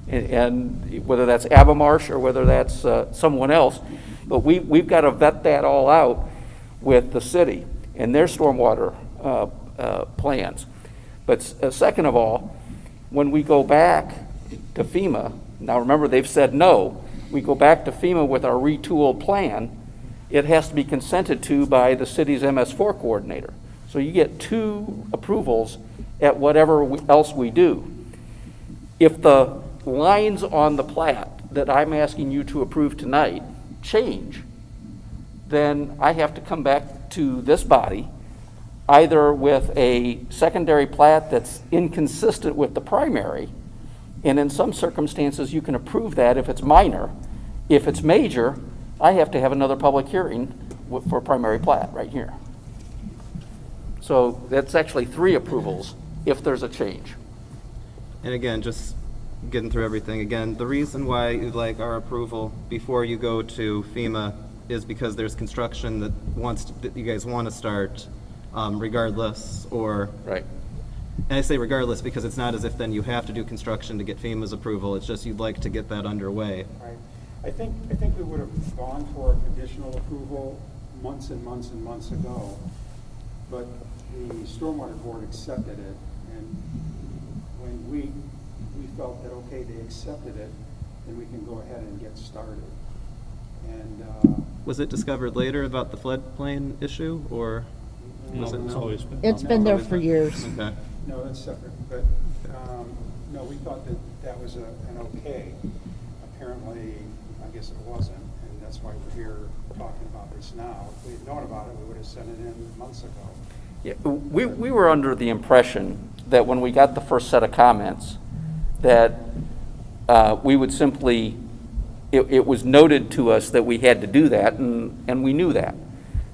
And whether that's Abamarsh or whether that's someone else, but we've got to vet that all out with the city and their stormwater plans. But second of all, when we go back to FEMA, now remember they've said no, we go back to FEMA with our retooled plan, it has to be consented to by the city's MS4 coordinator. So you get two approvals at whatever else we do. If the lines on the plat that I'm asking you to approve tonight change, then I have to come back to this body, either with a secondary plat that's inconsistent with the primary, and in some circumstances, you can approve that if it's minor. If it's major, I have to have another public hearing for primary plat right here. So that's actually 3 approvals if there's a change. And again, just getting through everything, again, the reason why you'd like our approval before you go to FEMA is because there's construction that you guys want to start regardless, or... Right. And I say regardless because it's not as if then you have to do construction to get FEMA's approval, it's just you'd like to get that underway. Right. I think we would have gone for a conditional approval months and months and months ago, but the Stormwater Board accepted it, and when we felt that, okay, they accepted it, then we can go ahead and get started. And Was it discovered later about the floodplain issue, or was it? It's always been. It's been there for years. Okay. No, that's separate, but, no, we thought that was an okay. Apparently, I guess it wasn't, and that's why we're here talking about this now. If we had known about it, we would have sent it in months ago. Yeah, we were under the impression that when we got the first set of comments, that we would simply, it was noted to us that we had to do that, and we knew that.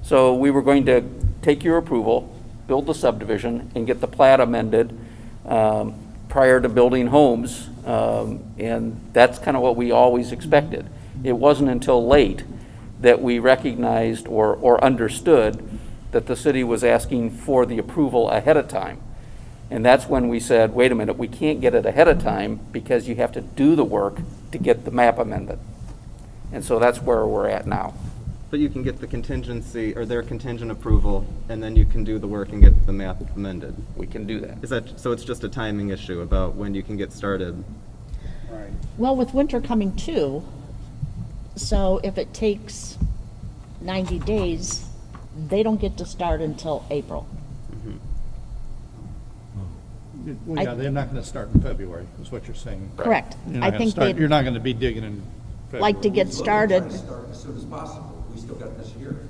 So we were going to take your approval, build the subdivision, and get the plat amended prior to building homes, and that's kind of what we always expected. It wasn't until late that we recognized or understood that the city was asking for the approval ahead of time. And that's when we said, wait a minute, we can't get it ahead of time because you have to do the work to get the map amended. And so that's where we're at now. But you can get the contingency, or their contingent approval, and then you can do the work and get the map amended. We can do that. Is that, so it's just a timing issue about when you can get started? Right. Well, with winter coming too, so if it takes 90 days, they don't get to start until April. Well, yeah, they're not going to start in February, is what you're saying. Correct. You're I not gonna think start- they'd You're not going to be digging in February. like to get started. We're trying to start as soon as possible. We still got this year.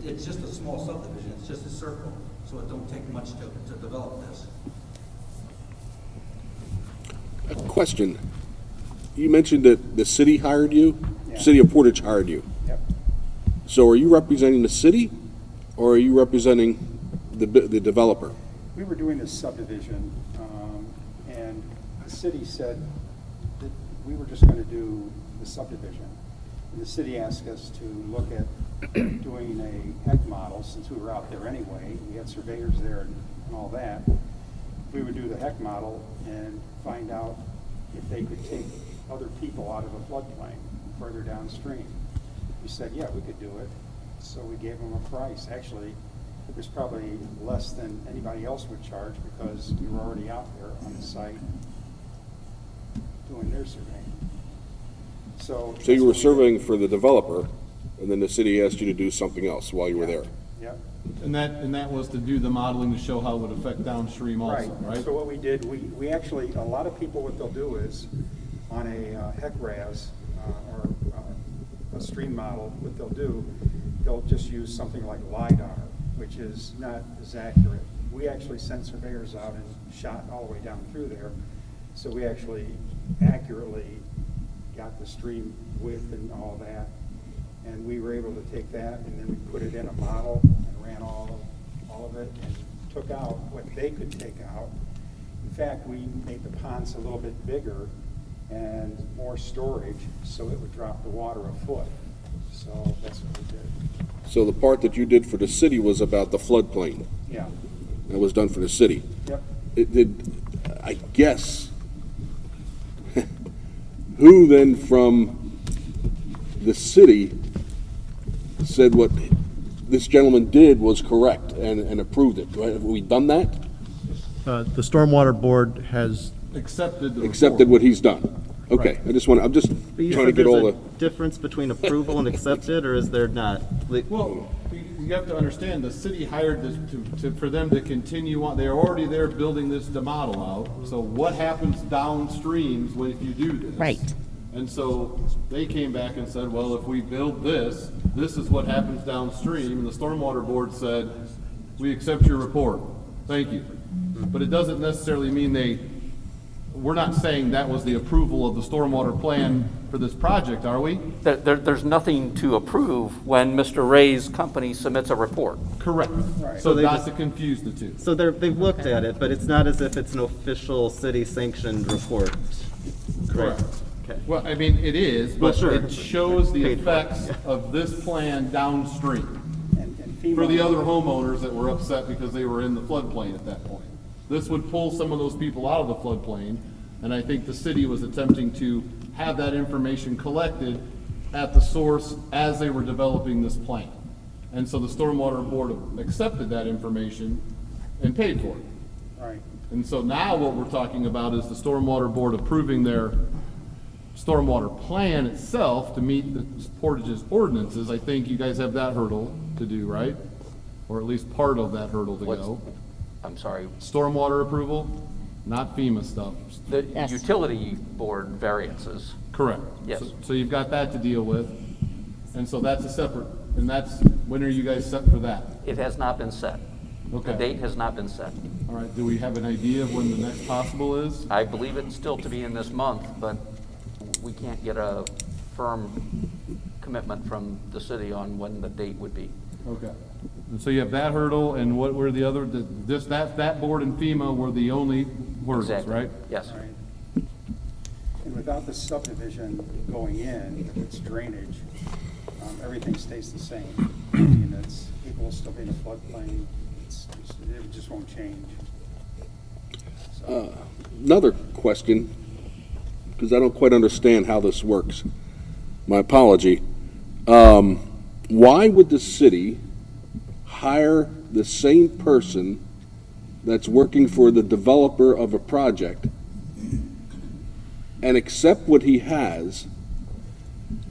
It's just a small subdivision, it's just a circle, so it don't take much to develop this. Question. You mentioned that the city hired you? Yeah. City of Portage hired you. Yep. So are you representing the city, or are you representing the developer? We were doing this subdivision, and the city said that we were just going to do the subdivision. And the city asked us to look at doing a HEC model, since we were out there anyway. We had surveyors there and all that. We would do the HEC model and find out if they could take other people out of a floodplain further downstream. We said, yeah, we could do it. So we gave them a price. Actually, it was probably less than anybody else would charge because we were already out there on the site doing their surveying. So So you were surveying for the developer, and then the city asked you to do something else while you were there? Yep. And that was to do the modeling to show how it would affect downstream also, right? So what we did, we actually, a lot of people, what they'll do is, on a HEC-RAS or a stream model, what they'll do, they'll just use something like LiDAR, which is not as accurate. We actually sent surveyors out and shot all the way down through there, so we actually accurately got the stream width and all that. And we were able to take that, and then we put it in a model and ran all of it and took out what they could take out. In fact, we made the ponds a little bit bigger and more storage, so it would drop the water a foot. So that's what we did. So the part that you did for the city was about the floodplain? Yeah. That was done for the city? Yep. It did, I guess, who then from the city said what this gentleman did was correct and approved it? Right? Have we done that? The Stormwater Board has Accepted the Accepted report. what he's done? Okay, I'm just But you trying to said get all there's the, a difference between approval and accepted, or is there not? Well, you have to understand, the city hired this for them to continue on, they're already there building this to model out, so what happens downstream if you do this? Right. And so they came back and said, well, if we build this, this is what happens downstream, and the Stormwater Board said, we accept your report, thank you. But it doesn't necessarily mean we're not saying that was the approval of the stormwater plan for this project, are we? There's nothing to approve when Mr. Ray's company submits a report. Correct. So not to confuse the two. So they've looked at it, but it's not as if it's an official city-sanctioned report. Correct. Okay. Well, I mean, it is, Well, but sure. it shows the Paid for it, effects of this plan downstream FEMA for the other homeowners that were upset because they were in the floodplain at that point. This would pull some of those people out of the floodplain, and I think the city was attempting to have that information collected at the source as they were developing this plan. And so the Stormwater Board accepted that information and paid for it. Right. And so now what we're talking about is the Stormwater Board approving their stormwater plan itself to meet the Portage's ordinances. I think you guys have that hurdle to do, right? Or at least part of that hurdle to go. I'm sorry. Stormwater approval, not FEMA stuff. The utility board variances. Correct. Yes. So you've got that to deal with. And so that's a separate, and that's, when are you guys set for that? It has not been set. Okay. The date has not been set. All right, do we have an idea of when the next possible is? I believe it's still to be in this month, but we can't get a firm commitment from the city on when the date would be. Okay. And so you have that hurdle, and what were the other, that board and FEMA were the only hurdles, Exactly. right? Yes. Right. And without the subdivision going in, if it's drainage, everything stays the same. I mean, people will still be in a floodplain, it just won't change. So. another question, because I don't quite understand how this works. My apology. Why would the city hire the same person that's working for the developer of a project and accept what he has?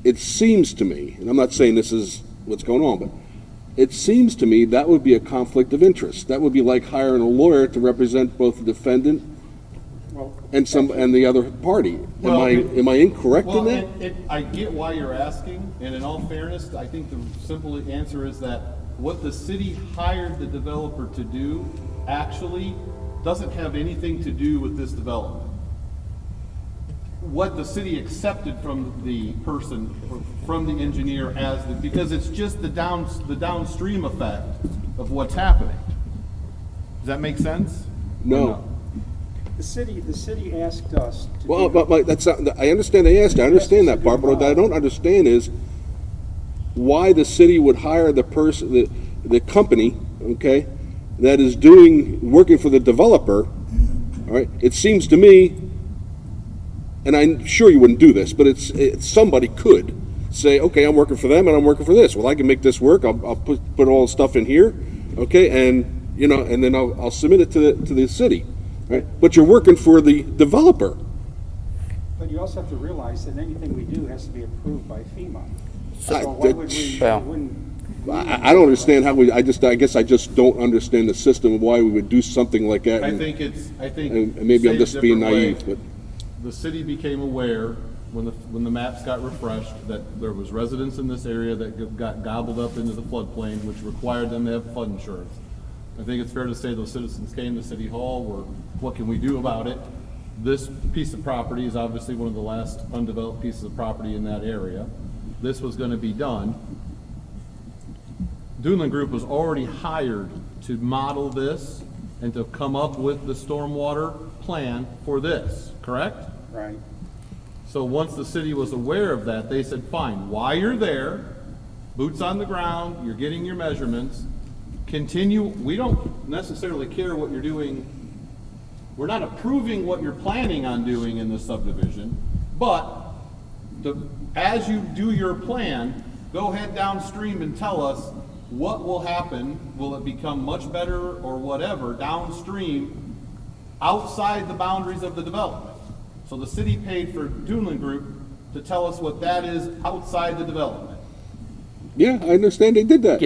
It seems to me, and I'm not saying this is what's going on, but it seems to me that would be a conflict of interest. That would be like hiring a lawyer to represent both the defendant and the other party. Well, Am I incorrect in that? I get why you're asking, and in all fairness, I think the simple answer is that what the city hired the developer to do actually doesn't have anything to do with this development. What the city accepted from the person, from the engineer because it's just the downstream effect of what's happening. Does that make sense? No. The city asked us to. Well, but that's not, I understand they asked. I understand that part, but what I don't understand is why the city would hire the person, the company, okay, that is working for the developer. All right. It seems to me, and I'm sure you wouldn't do this, but somebody could say, okay, I'm working for them and I'm working for this. Well, I can make this work. I'll put all the stuff in here, okay, and and then I'll submit it to the city. Right? But you're working for the developer. But you also have to realize that anything we do has to be approved by FEMA. So I- why would we, well, wouldn't? I don't understand how I guess I just don't understand the system of why we would do something like that. I and- think and maybe say I'm it a just being different way. naive, but The city became aware when the maps got refreshed that there was residents in this area that got gobbled up into the floodplain, which required them to have flood insurance. I think it's fair to say those citizens came to City Hall, what can we do about it? This piece of property is obviously one of the last undeveloped pieces of property in that area. This was going to be done. Dunlin Group was already hired to model this and to come up with the stormwater plan for this, correct? Right. So once the city was aware of that, they said, fine, while you're there, boots on the ground, you're getting your measurements, continue, we don't necessarily care what you're doing. We're not approving what you're planning on doing in the subdivision, but as you do your plan, go ahead downstream and tell us what will happen. Will it become much better or whatever downstream outside the boundaries of the development? So the city paid for Dunlin Group to tell us what that is outside the development. Yeah, I understand they did that.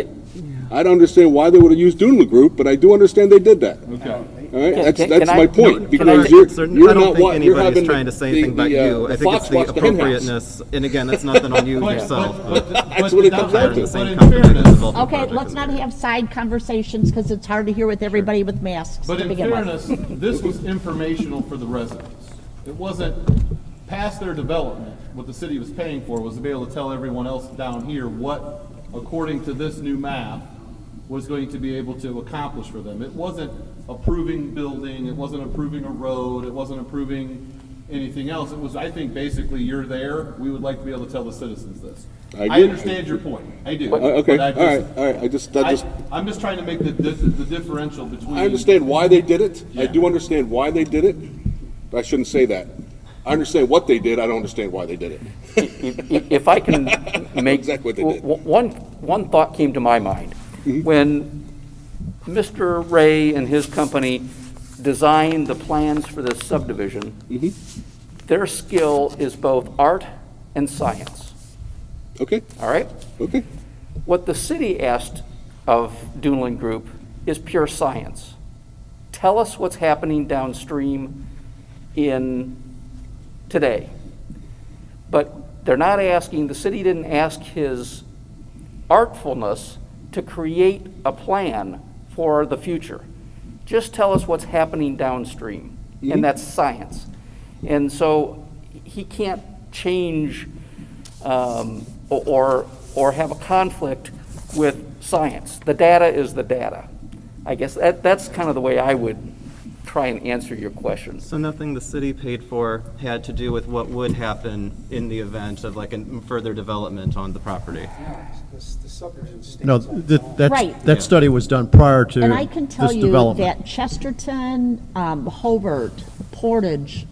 I don't understand why they would have used Dunlin Group, but I do understand they did that. Okay. All right, Can that's I- my point, no, because I you're don't not think what, you're anybody's having trying to say anything about you. I think it's fox the watch the hen house. appropriateness, and again, that's nothing on you But- yourself. That's what it comes down to. But in fairness, Okay, let's not have side conversations, because it's hard to hear with everybody with masks but to in begin fairness, with. this was informational for the residents. It wasn't past their development. What the city was paying for was to be able to tell everyone else down here what, according to this new map, was going to be able to accomplish for them. It wasn't approving building, it wasn't approving a road, it wasn't approving anything else. It was, I think, basically, you're there, we would like to be able to tell the citizens this. I I do. understand your point, I do. Okay, But I all right, I'm just trying to make the differential between. I understand why they did it. I Yeah. do understand why they did it. I shouldn't say that. I understand what they did, I don't understand why they did it. If I can make, Exactly what they did. one thought came to my mind. When Mr. Ray and his company designed the plans for this subdivision, their skill is both art and science. Okay. All right? Okay. What the city asked of Dunlin Group is pure science. Tell us what's happening downstream in today. But they're not asking, the city didn't ask his artfulness to create a plan for the future. Just tell us what's happening downstream, and that's science. And so he can't change or have a conflict with science. The data is the data. I guess that's kind of the way I would try and answer your question. So nothing the city paid for had to do with what would happen in the event of like a further development on the property? The subdivision stands. No, Right. that study was done prior to And I can tell this you development. that Chesterton, Hobart, Portage,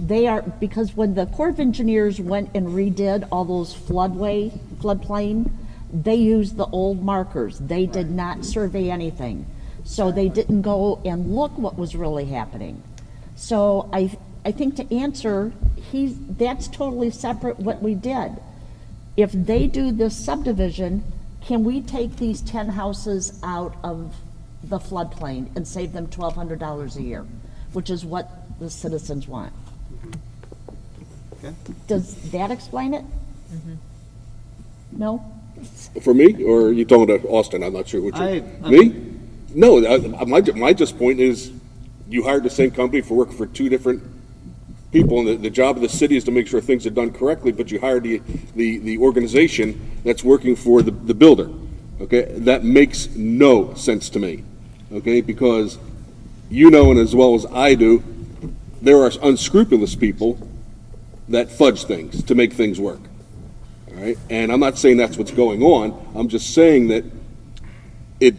they are, because when the Corps of Engineers went and redid all those floodplain, they used the old markers. They did not survey anything. So they didn't go and look what was really happening. So I think to answer, that's totally separate what we did. If they do this subdivision, can we take these 10 houses out of the floodplain and save them $1,200 a year, which is what the citizens want? Okay. Does that explain it? No? For me, or are you talking about Austin? I'm not sure which one. Me? No, my just point is, you hired the same company for working for two different people, and the job of the city is to make sure things are done correctly, but you hired the organization that's working for the builder, okay? That makes no sense to me, okay? Because you know, and as well as I do, there are unscrupulous people that fudge things to make things work, all right? And I'm not saying that's what's going on. I'm just saying that it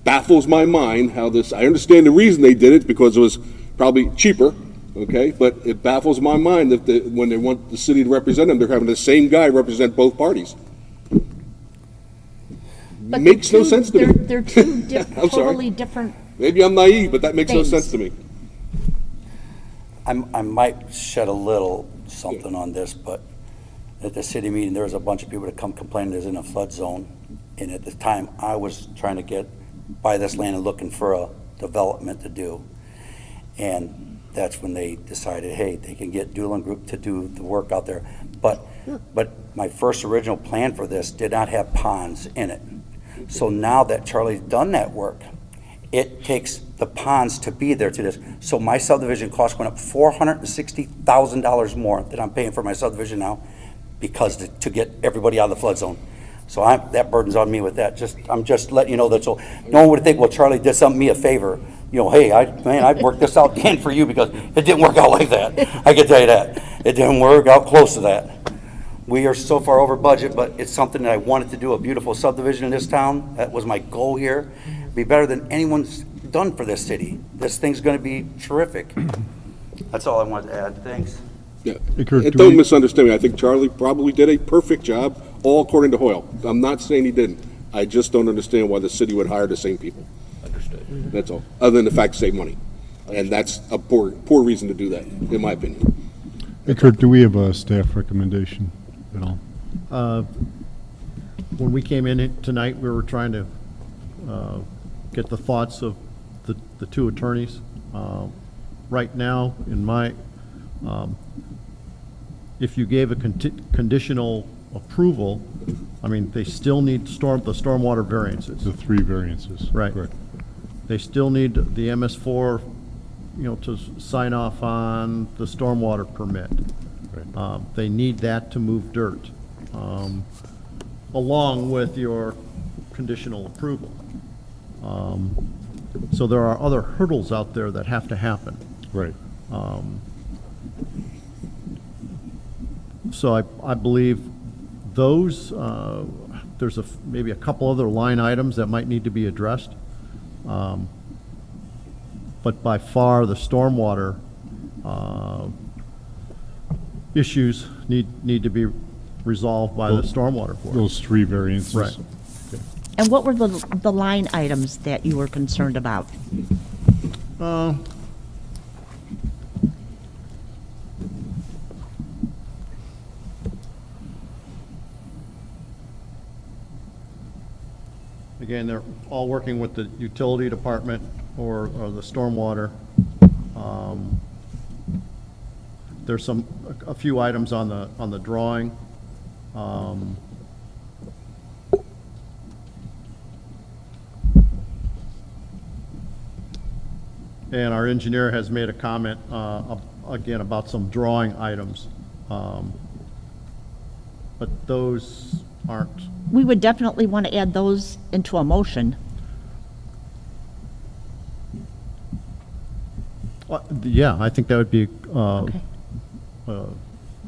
baffles my mind how this, I understand the reason they did it, because it was probably cheaper, okay? But it baffles my mind that when they want the city to represent them, they're having the same guy represent both parties. But Makes no sense to me. They're two I'm sorry. totally different. Maybe I'm naive, but that makes no things. sense to me. I might shed a little something on this, but at the city meeting, there was a bunch of people that come complaining there's in a flood zone. And at the time, I was trying to buy this land and looking for a development to do. And that's when they decided, hey, they can get Dunlin Group to do the work out there. But my first original plan for this did not have ponds in it. So now that Charlie's done that work, it takes the ponds to be there to this. So my subdivision cost went up $460,000 more than I'm paying for my subdivision now, because to get everybody out of the flood zone. So that burden's on me with that. I'm just letting you know that, so no one would think, well, Charlie did something me a favor. You know, hey, I'd worked this out again for you, because it didn't work out like that. I can tell you that. It didn't work out close to that. We are so far over budget, but it's something that I wanted to do, a beautiful subdivision in this town. That was my goal here. Be better than anyone's done for this city. This thing's gonna be terrific. That's all I wanted to add. Thanks. Yeah. And don't misunderstand me. I think Charlie probably did a perfect job, all according to Hoyle. I'm not saying he didn't. I just don't understand why the city would hire the same people. Understood. That's all. Other than the fact to save money. And that's a poor reason to do that, in my opinion. Hey, Kurt, do we have a staff recommendation at all? When we came in tonight, we were trying to get the thoughts of the two attorneys. Right now, in my, if you gave a conditional approval, I mean, they still need the stormwater variances. The 3 variances. Right. Correct. They still need the MS4, you know, to sign off on the stormwater permit. Right. They need that to move dirt, along with your conditional approval. So there are other hurdles out there that have to happen. Right. So I believe those, there's maybe a couple other line items that might need to be addressed. But by far, the stormwater issues need to be resolved by the stormwater board. Those 3 variances. Right. Okay. And what were the line items that you were concerned about? Again, they're all working with the utility department or the stormwater. There's a few items on the drawing. And our engineer has made a comment, again, about some drawing items. But those aren't. We would definitely want to add those into a motion. Yeah, I think that would be Okay.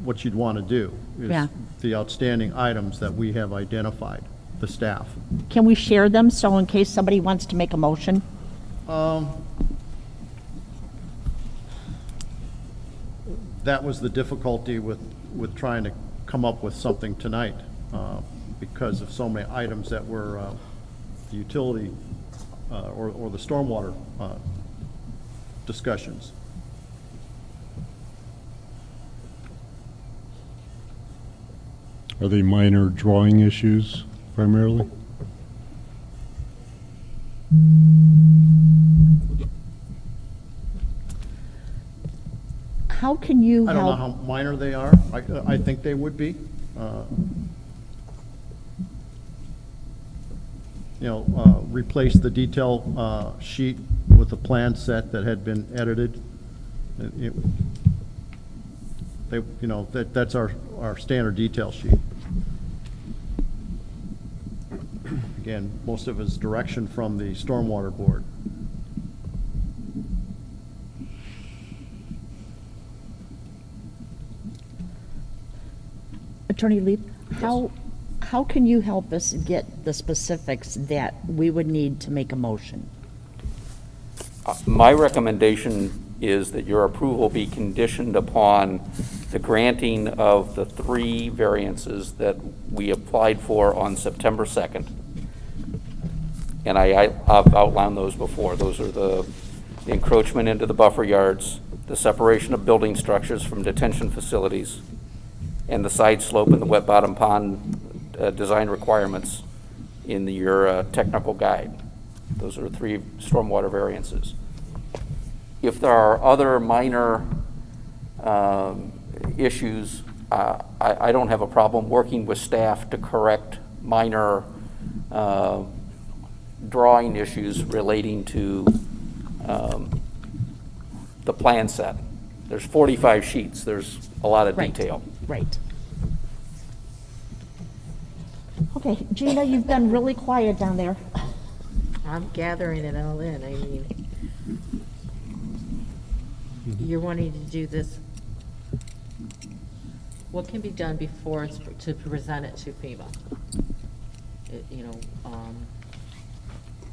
what you'd want to do, is Yeah. the outstanding items that we have identified, the staff. Can we share them, so in case somebody wants to make a motion? That was the difficulty with trying to come up with something tonight, because of so many items that were the utility or the stormwater discussions. Are they minor drawing issues primarily? How can you help? I don't know how minor they are. I think they would be. Replace the detail sheet with a plan set that had been edited. That's our standard detail sheet. Again, most of it is direction from the stormwater board. Attorney Leith, how can you help us get the specifics that we would need to make a motion? My recommendation is that your approval be conditioned upon the granting of the 3 variances that we applied for on September 2nd. And I've outlined those before. Those are the encroachment into the buffer yards, the separation of building structures from detention facilities, and the side slope and the wet bottom pond design requirements in your technical guide. Those are 3 stormwater variances. If there are other minor issues, I don't have a problem working with staff to correct minor drawing issues relating to the plan set. There's 45 sheets. There's a lot of detail. Right. Okay. Okay, Gina, you've been really quiet down there. I'm gathering it all in. I mean, you're wanting to do this. What can be done before it's to present it to FEMA? You know,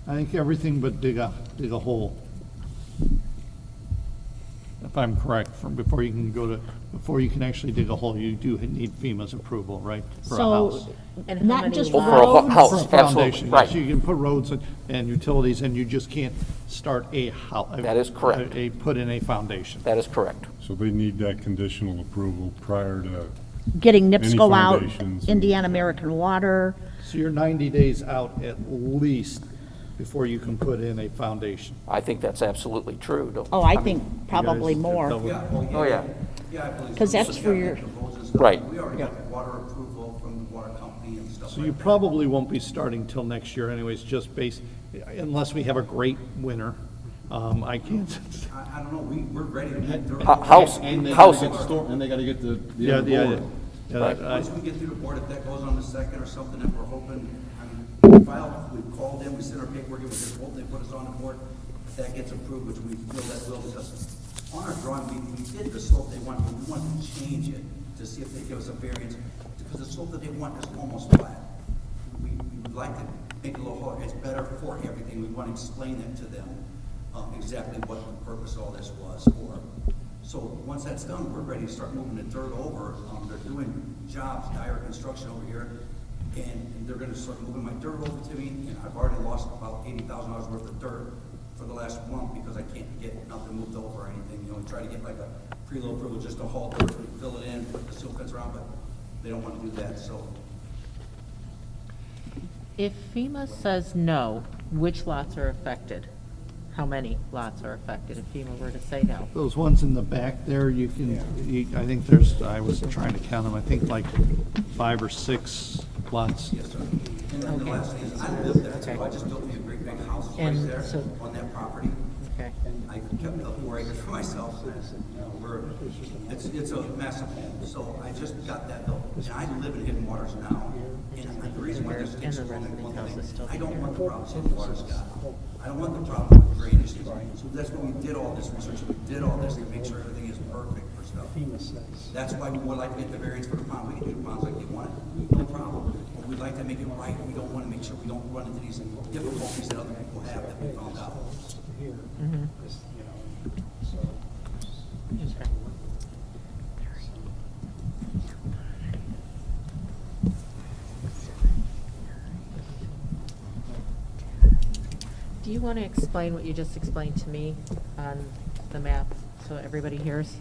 I think everything but dig a hole. If I'm correct, before you can actually dig a hole, you do need FEMA's approval, right? For a house. And how not many just lots? For a roads. house, For a absolutely, foundation, right. yes, you can put roads and utilities, and you just can't start a house. That is correct. Put in a foundation. That is correct. So they need that conditional approval prior to, Getting Any NIPSCO out, foundations and- Indiana American Water. So you're 90 days out at least before you can put in a foundation. I think that's absolutely true. Don't- Oh, I mean, think probably guys more. double- Oh, yeah. Yeah, I believe so. 'Cause that's for your- Right. We already got water approval from the water company and stuff So like you that. probably won't be starting till next year anyways, just unless we have a great winter. I can't. I don't know, we're ready to get through. House, And they house, gotta get and they gotta get the Yeah, other yeah, board. yeah. Right. Once we get through the board, if that goes on the second or something, that we're hoping, I mean, we called them, we sent our paperwork, we just hope they put us on the board. If that gets approved, which we feel that will, because on our drawing, we did the slope they want, but we wanted to change it to see if they give us a variance, because the slope that they want is almost flat. We would like to make it a little harder, it's better for everything, we want to explain that to them, exactly what the purpose of all this was for. So once that's done, we're ready to start moving the dirt over. They're doing jobs, dire construction over here, and they're gonna start moving my dirt over to me, and I've already lost about $80,000 worth of dirt for the last month because I can't get nothing moved over or anything. You know, we try to get like a preload approval just to haul dirt, fill it in, put the silt fence around, but they don't wanna do that, so. If FEMA says no, which lots are affected? How many lots are affected if FEMA were to say no? Those ones in the back there, I think I was trying to count them, I think like 5 or 6 lots. Yes, sir. And then the last thing is, I live there too. I just built me a great big house right And there so- on that property. Okay. I kept the 4 acres for myself, and it's a massive home, so I just got that built. And I live in Hidden Waters now, and the reason why this takes so long, I don't want the problems Hidden Waters got. I don't want the problem with drainage, so that's why we did all this research, we did all this to make sure everything is perfect for stuff. That's why we would like to get the variance for the pond, we can do the ponds like they want it, no problem. But we'd like to make it right, we don't want to make sure we don't run into these difficulties that other people have that we found out. Do you want to explain what you just explained to me on the map so everybody hears?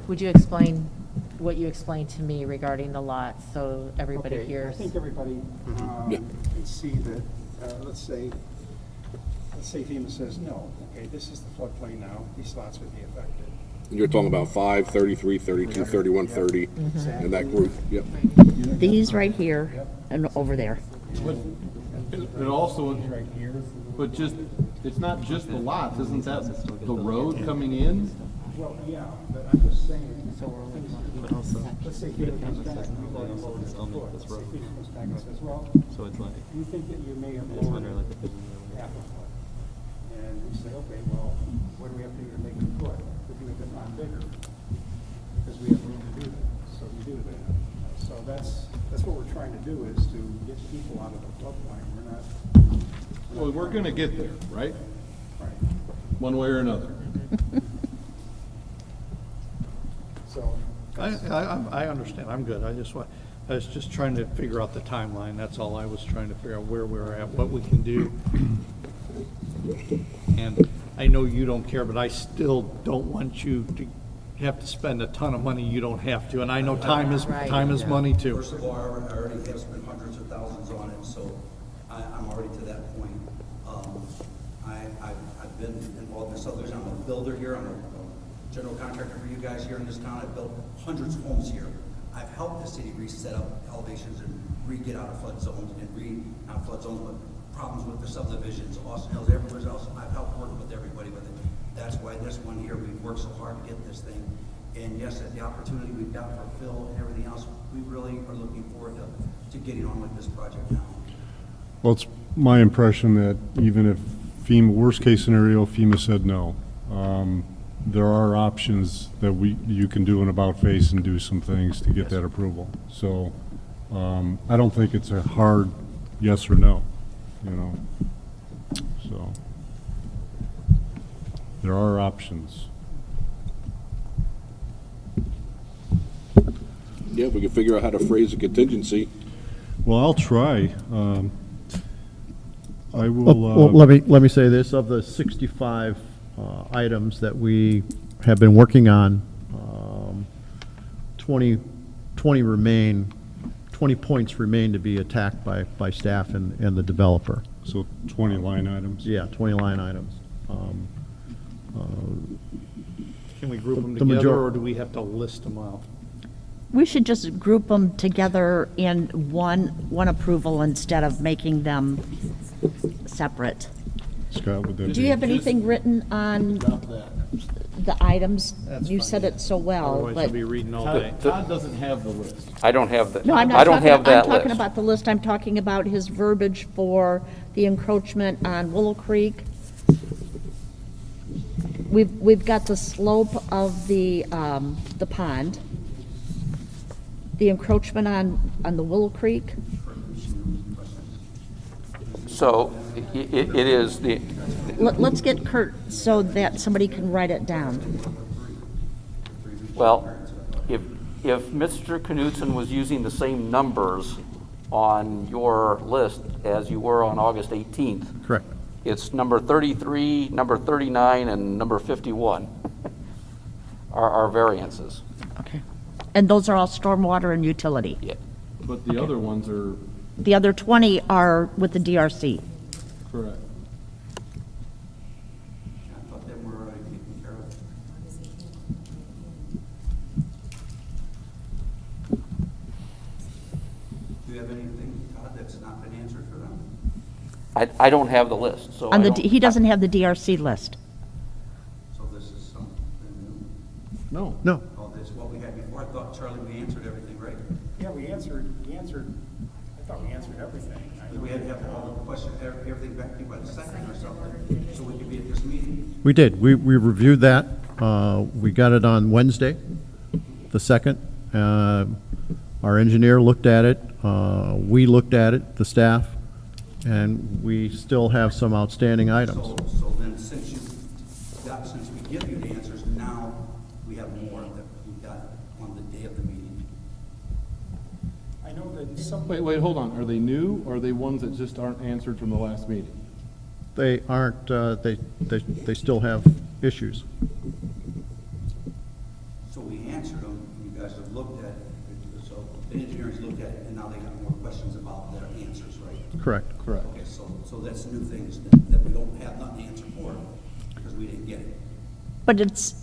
Would you explain what you explained to me regarding the lots so everybody Okay, hears? I think everybody can see that, let's say FEMA says no, okay, this is the floodplain now, these lots would be affected. And you're talking about 5, 33, 32, 31, 30, and that group, yep. These right here and over there. It also, but just, it's not just the lots, isn't that the road coming in? Well, yeah, but I'm just saying, let's say FEMA comes back, we've already lowered this foot. Let's say FEMA comes back and says, well, you think that you may have lowered half a foot. And we say, okay, well, what do we have to do to make the foot, to make the pond bigger? Because we have room to do that, so we do that. So that's what we're trying to do, is to get people out of the floodplain. We're not. Well, we're gonna get there, right? Right. One way or another. So. I understand, I'm good, I was just trying to figure out the timeline, that's all I was trying to figure out, where we're at, what we can do. And I know you don't care, but I still don't want you to have to spend a ton of money you don't have to, and I know time is money too. First of all, I already have spent hundreds of thousands on it, so I'm already to that point. I've been involved in subdivision. I'm a builder here. I'm a general contractor for you guys here in this town. I've built hundreds of homes here. I've helped the city reset up elevations and get out of flood zones and not flood zones, but problems with the subdivisions, Austin Hills, everywhere else. I've helped work with everybody with it. That's why this one here, we've worked so hard to get this thing. And yes, at the opportunity we've got for Phil and everything else, we really are looking forward to getting on with this project now. Well, it's my impression that even if FEMA, worst case scenario, FEMA said no, there are options that you can do an about face and do some things to get that approval. So I don't think it's a hard yes or no, you know. So there are options. Yeah, if we can figure out how to phrase a contingency. Well, I'll try. I will. Well, let me say this: of the 65 items that we have been working on, 20 points remain to be attacked by staff and the developer. So 20 line items. Yeah, 20 line items. Can we group them The together, major- or do we have to list them out? We should just group them together in one approval instead of making them separate. Scott, would that Do you have anything written on Drop that. the items? That's You fine. said it so well, Otherwise, but. you'll be reading all day. Todd doesn't have the list. I don't have that. No, I'm not I don't talking, have that I'm talking list. about the list, I'm talking about his verbiage for the encroachment on Willow Creek. We've got the slope of the pond, the encroachment on the Willow Creek. So it is the, Let's get Kurt so that somebody can write it down. well, if Mr. Knutson was using the same numbers on your list as you were on August 18th, Correct. it's number 33, number 39, and number 51 are variances. Okay. And those are all stormwater and utility? Yeah. But the other ones are The other 20 are with the DRC? correct. I thought them were already taken care of. Do you have anything, Todd, that's not been answered for them? I don't have the list, so I don't. He doesn't have the DRC list. So this is something new? No. No. Oh, this is what we had before? I thought, Charlie, we answered everything right. Yeah, we answered, I thought we answered everything. We had to have all the questions, everything back to you by the second or something, so we could be at this meeting. We did. We reviewed that. We got it on Wednesday, the 2nd. Our engineer looked at it. We looked at it, the staff, and we still have some outstanding items. So then, since we give you the answers, now we have more that we've got on the day of the meeting. I know that some. Wait, hold on. Are they new, or are they ones that just aren't answered from the last meeting? They aren't, they still have issues. So we answered them, you guys have looked at it, so the engineers looked at it, and now they got more questions about their answers, right? Correct. Correct. Okay, so that's new things that we don't have nothing to answer for, because we didn't get it. But it's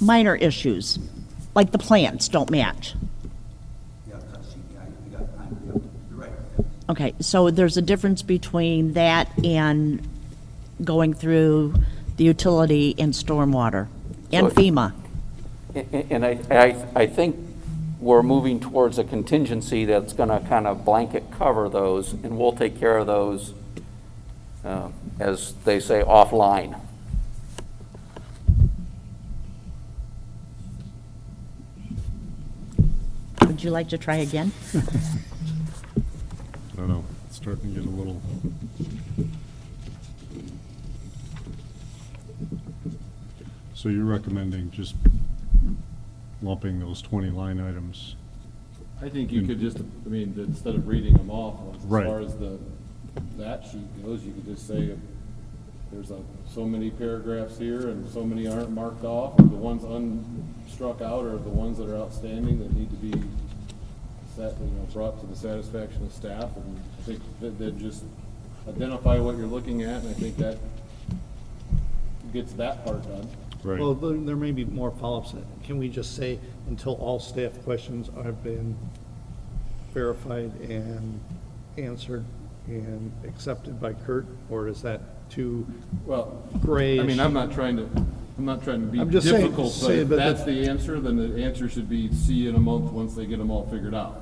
minor issues, like the plants don't match. Yeah, you're right. Okay, so there's a difference between that and going through the utility and stormwater and So- FEMA. And I think we're moving towards a contingency that's going to kind of blanket cover those, and we'll take care of those, as they say, offline. Would you like to try again? I don't know. It's starting to get a little. So you're recommending just lumping those 20 line items? I think you could just, I mean, instead of reading them off, as Right. far as that sheet goes, you could just say, there's so many paragraphs here and so many aren't marked off, or the ones struck out are the ones that are outstanding that need to be brought to the satisfaction of staff. And I think that just identify what you're looking at, and I think that gets that part done. Right. Well, there may be more follow-ups. Can we just say, until all staff questions have been verified and answered, and accepted by Kurt, or is that too Well, grayish? I mean, I'm not trying to be I'm just saying- difficult, but saying, if but that's the- the answer, then the answer should be see you in a month once they get them all figured out.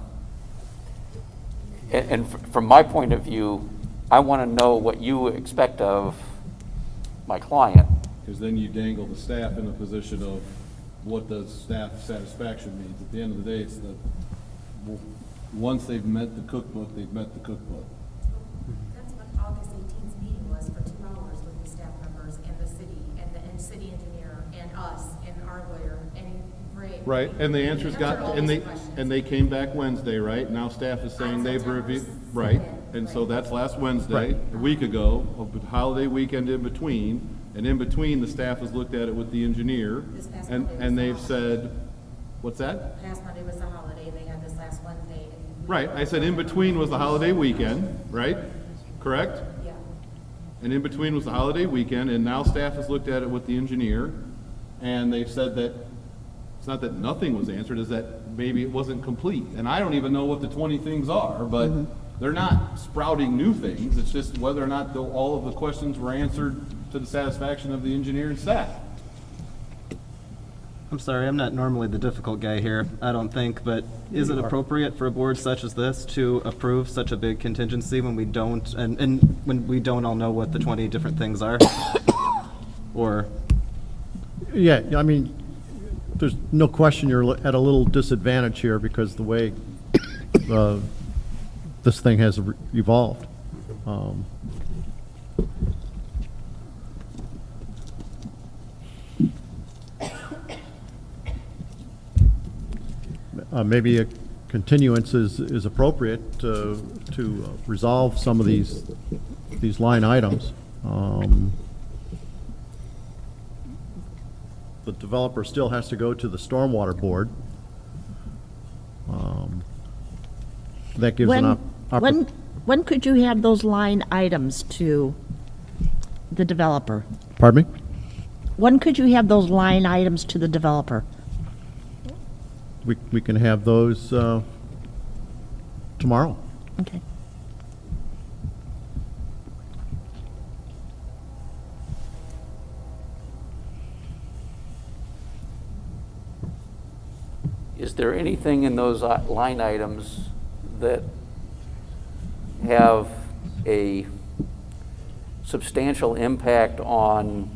And from my point of view, I want to know what you expect of my client. Because then you dangle the staff in a position of what does staff satisfaction mean? At the end of the day, it's that once they've met the cookbook, they've met the cookbook. That's what August 18th meeting was, for 2 hours with the staff members and the city and city engineer and us and our lawyer and Ray. Right, and the answers Answered all got, and those they, questions. and they came back Wednesday, right? Now staff is saying they've reviewed, right? And so that's last Wednesday, a week ago, of the holiday weekend in between. And in between, the staff has looked at it with the engineer, This past and, Monday was and the they've holiday. said, what's that? Past Monday was the holiday, and they had this last Wednesday. And Right, I said in between was the holiday weekend, right? Correct? Yeah. And in between was the holiday weekend, and now staff has looked at it with the engineer, and they've said that, it's not that nothing was answered, is that maybe it wasn't complete. And I don't even know what the 20 things are, but they're not sprouting new things, it's just whether or not all of the questions were answered to the satisfaction of the engineer and staff. I'm sorry, I'm not normally the difficult guy here, I don't think, but is it appropriate for a board such as this to approve such a big contingency when we don't, and when we don't all know what the 20 different things are? Or? Yeah, I mean, there's no question you're at a little disadvantage here because the way this thing has evolved. Maybe a continuance is appropriate to resolve some of these line items. The developer still has to go to the stormwater board. That gives an When could you have those line items to the developer? Pardon me? When could you have those line items to the developer? We can have those tomorrow. Okay. Is there anything in those line items that have a substantial impact on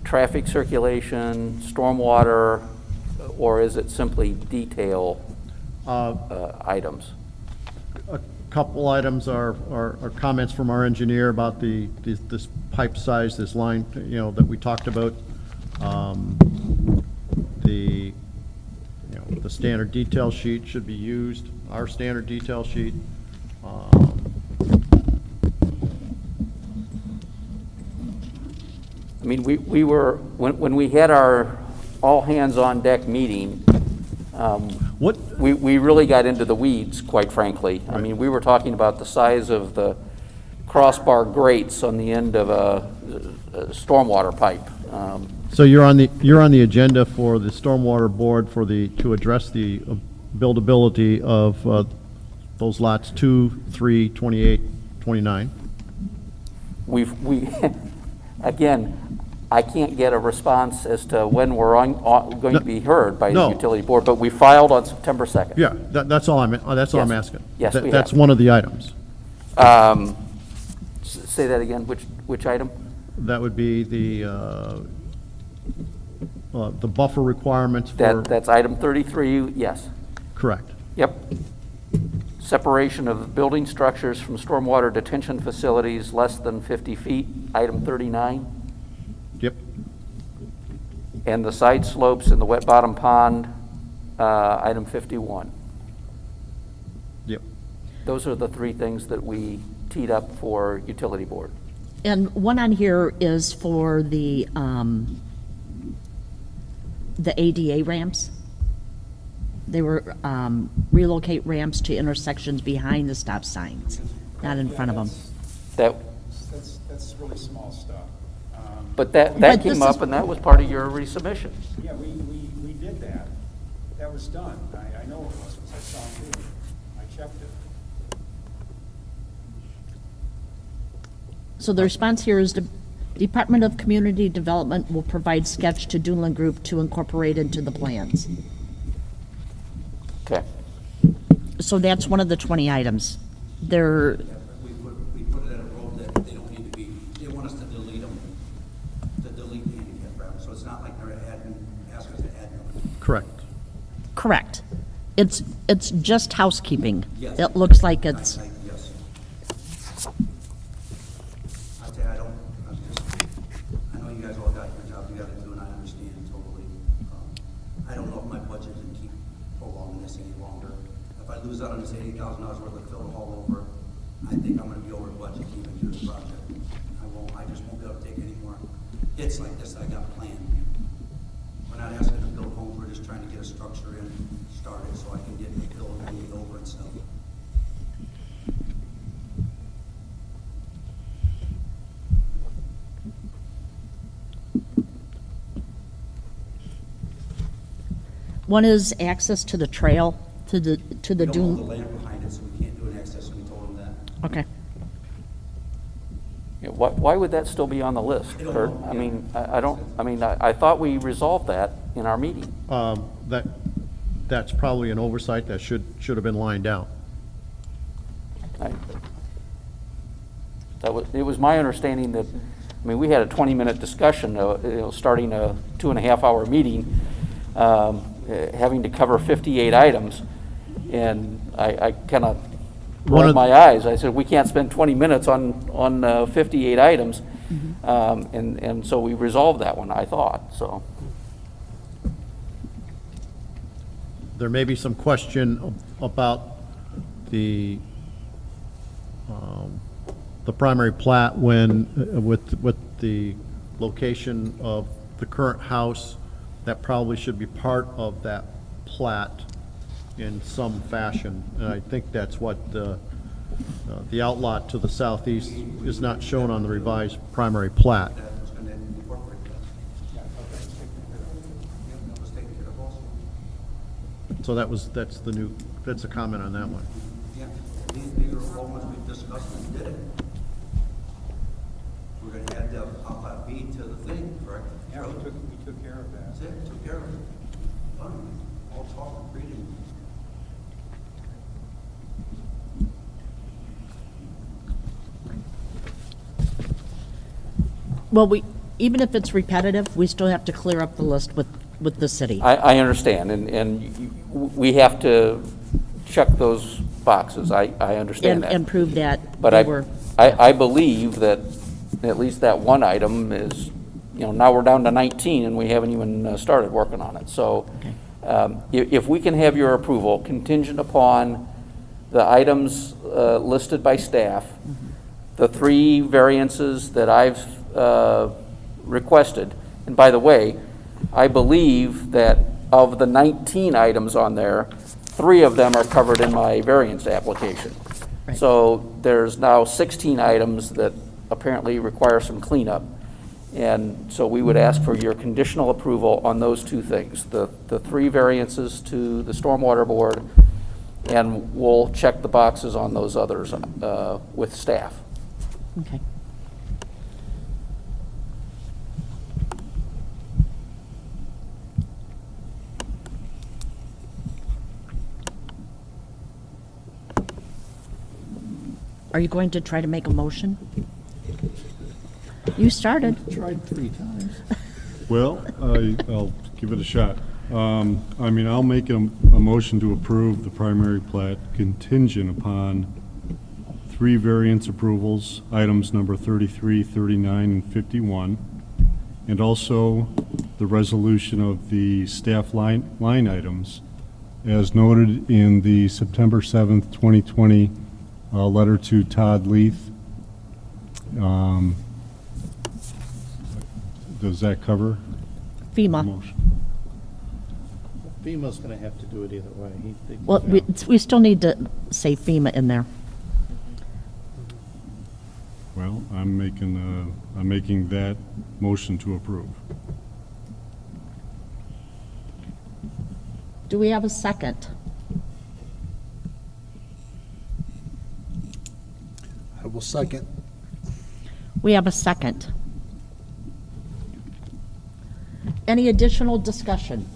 traffic circulation, stormwater, or is it simply detail items? A couple items are comments from our engineer about this pipe size, this line, that we talked about. The standard detail sheet should be used, our standard detail sheet. I mean, we were, when we had our all-hands-on-deck meeting, we really got into the weeds, quite frankly. I mean, we were talking about the size of the crossbar grates on the end of a stormwater pipe. So you're on the agenda for the stormwater board to address the buildability of those lots 2, 3, 28, 29. Again, I can't get a response as to when we're going to be heard by the utility board, but we filed on September 2nd. Yeah, that's all I'm asking. Yes, we That's have. one of the items. Say that again, which item? That would be the buffer requirements for. That's item 33, yes. Correct. Yep. Separation of building structures from stormwater detention facilities less than 50 feet, item 39. Yep. And the side slopes in the wet bottom pond, item 51. Yep. Those are the three things that we teed up for utility board. And one on here is for the ADA ramps. They were relocate ramps to intersections behind the stop signs, not in front of them. That's really small stuff. But that came up, and that was part of your resubmission. Yeah, we did that. That was done. I know it was, because I saw it. I checked it. So the response here is the Department of Community Development will provide sketch to Dunlin Group to incorporate into the plans. Okay. So that's one of the 20 items. There, We put it at a road that they don't need to be, they want us to delete them, to delete the handicap ramp, so it's not like they're adding, asking us to add them. Correct. correct. It's just housekeeping. Yes. It looks like it's, Yes. I'd say I know you guys all got your job you gotta do, and I understand totally. I don't know if my budget can keep prolonging this any longer. If I lose out on this $80,000 worth of fill the hall over, I think I'm gonna be over budget to even do the project. I just won't be able to take any more hits like this that I got planned. We're not asking to build homes, we're just trying to get a structure in, started, so I can get the bill and move it over and stuff. one is access to the trail, to the We don't own the dune. land behind it, so we can't do an access, we told them that. Okay. Yeah, why would that still be on the list, Kurt? I mean, I thought we resolved that in our meeting. That's probably an oversight that should have been lined out. It was my understanding that, I mean, we had a 20-minute discussion, starting a 2.5-hour meeting, having to cover 58 items, and I kind of rolled my eyes. I said, we can't spend 20 minutes on 58 items, and so we resolved that one, I thought, so. There may be some question about the primary plat when, with the location of the current house, that probably should be part of that plat in some fashion. And I think that's what the outlot to the southeast is not shown on the revised primary plat. That was gonna incorporate that. That was taken care of also. So that's a comment on that one. Yeah, these are all ones we've discussed and did it. We're gonna add the outlet B to the thing, correct? Yeah, we took care of that. That's it, took care of it. Fine, all talk and reading. Well, even if it's repetitive, we still have to clear up the list with the city. I understand, and we have to check those boxes, I understand that. And prove that But they were. I believe that at least that one item is, now we're down to 19 and we haven't even started working on it. So if we can have your approval contingent upon the items listed by staff, the 3 variances that I've requested, and by the way, I believe that of the 19 items on there, 3 of them are covered in my variance application. Right. So there's now 16 items that apparently require some cleanup. And so we would ask for your conditional approval on those 2 things, the 3 variances to the Stormwater Board, and we'll check the boxes on those others with staff. Okay. Are you going to try to make a motion? You started. Tried 3 times. Well, I'll give it a shot. I'll make a motion to approve the primary plat contingent upon 3 variance approvals, items number 33, 39, and 51, and also the resolution of the staff line items as noted in the September 7th, 2020 letter to Todd Leith. Does that cover? FEMA. Motion? FEMA's gonna have to do it either way. Well, we still need to say FEMA in there. Well, I'm making that motion to approve. Do we have a second? I will second. We have a second. Any additional discussion?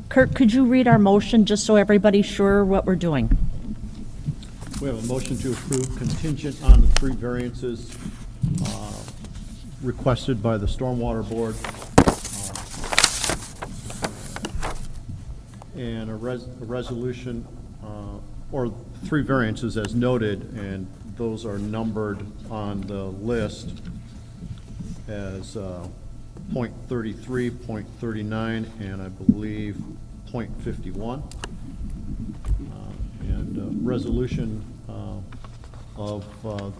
Kurt, could you read our motion just so everybody's sure what we're doing? We have a motion to approve contingent on the 3 variances requested by the Stormwater Board. And a resolution, or 3 variances as noted, and those are numbered on the list as .33, .39, and I believe .51. And resolution of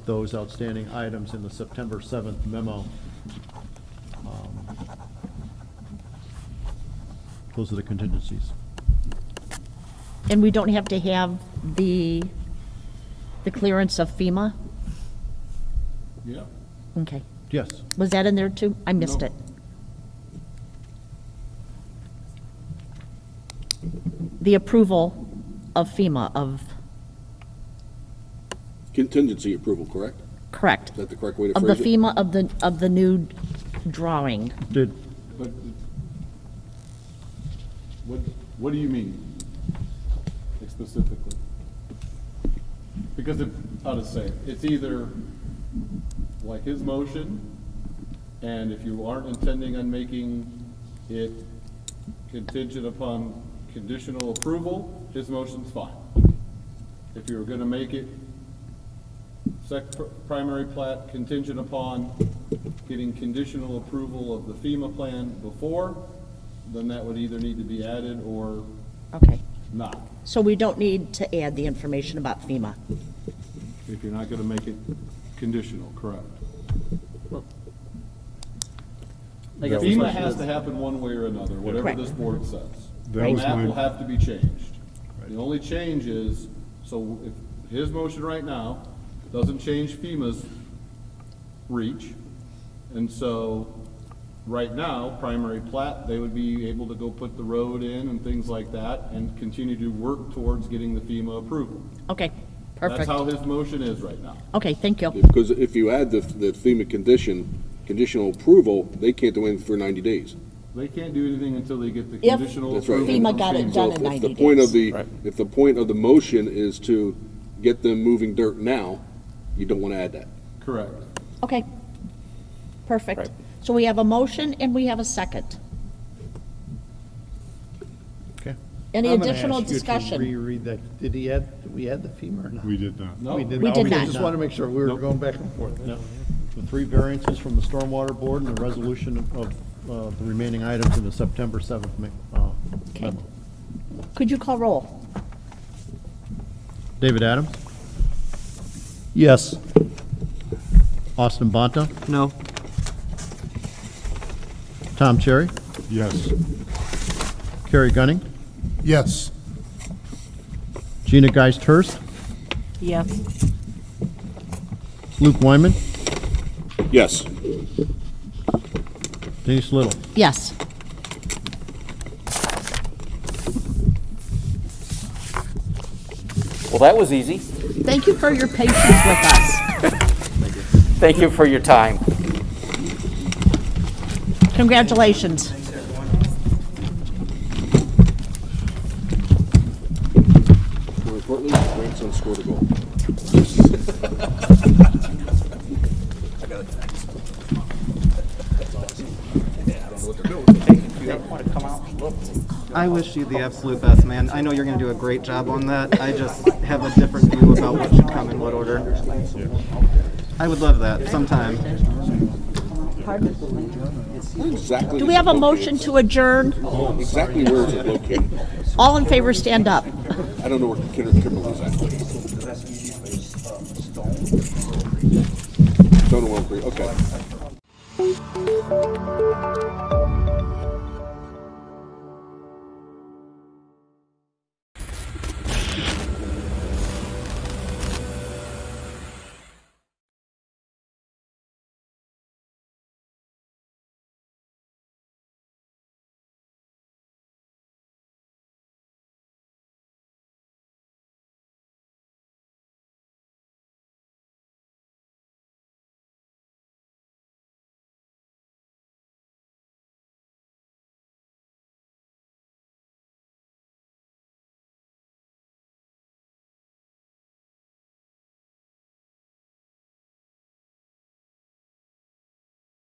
those outstanding items in the September 7th memo. Those are the contingencies. And we don't have to have the clearance of FEMA? Yeah. Okay. Yes. Was that in there too? I missed No. it. The approval of FEMA of, Contingency approval, correct? correct. Is that the correct way to Of the phrase it? FEMA of the new drawing. Did, But what do you mean specifically? Because how to say it, it's either like his motion, and if you aren't intending on making it contingent upon conditional approval, his motion's fine. If you were gonna make it primary plat contingent upon getting conditional approval of the FEMA plan before, then that would either need to be added or Okay. not. So we don't need to add the information about FEMA. If you're not gonna make it conditional, correct? I guess the FEMA question has is- to happen one way or another, whatever Correct. this board says. The That was map my- will have to be changed. The only change is, so if his motion right now doesn't change FEMA's reach, and so, right now, primary plat, they would be able to go put the road in and things like that, and continue to work towards getting the FEMA approval. Okay, That's perfect. how his motion is right now. Okay, thank you. Because if you add the FEMA conditional approval, they can't do anything for 90 days. They can't do anything until they get the If conditional That's right. approval. FEMA got it from done FEMA. in 90 If the point of days. if the point of the motion is to get them moving dirt now, you don't want to add that. Correct. Okay, perfect. So we have a motion and we have a second. okay. Any I'm gonna additional ask you to discussion? reread that. Did we add the FEMA or not? We did not. No. We did We not. did Okay, not. just want to make sure we were going back and forth. No. The 3 variances from the Stormwater Board and the resolution of the remaining items in the September 7th memo. Could you call roll? David Adams, Yes. Austin Bonta, No. Tom Cherry, Yes. Kerry Gunning, Yes. Gina Geist Hurst, Yes. Luke Wyman, Yes. Denise Little. Yes. Well, that was easy. Thank you for your patience with us. Thank you for your time. Congratulations. More importantly, grandson scored a goal. I wish you the absolute best, man. I know you're gonna do a great job on that. I just have a different view about what should come in what order. I would love that sometime. Exactly. Do we have a motion to adjourn? Exactly where is it located? All in favor, stand up. I don't know where Kimberly's at. Stonewall Creek, okay.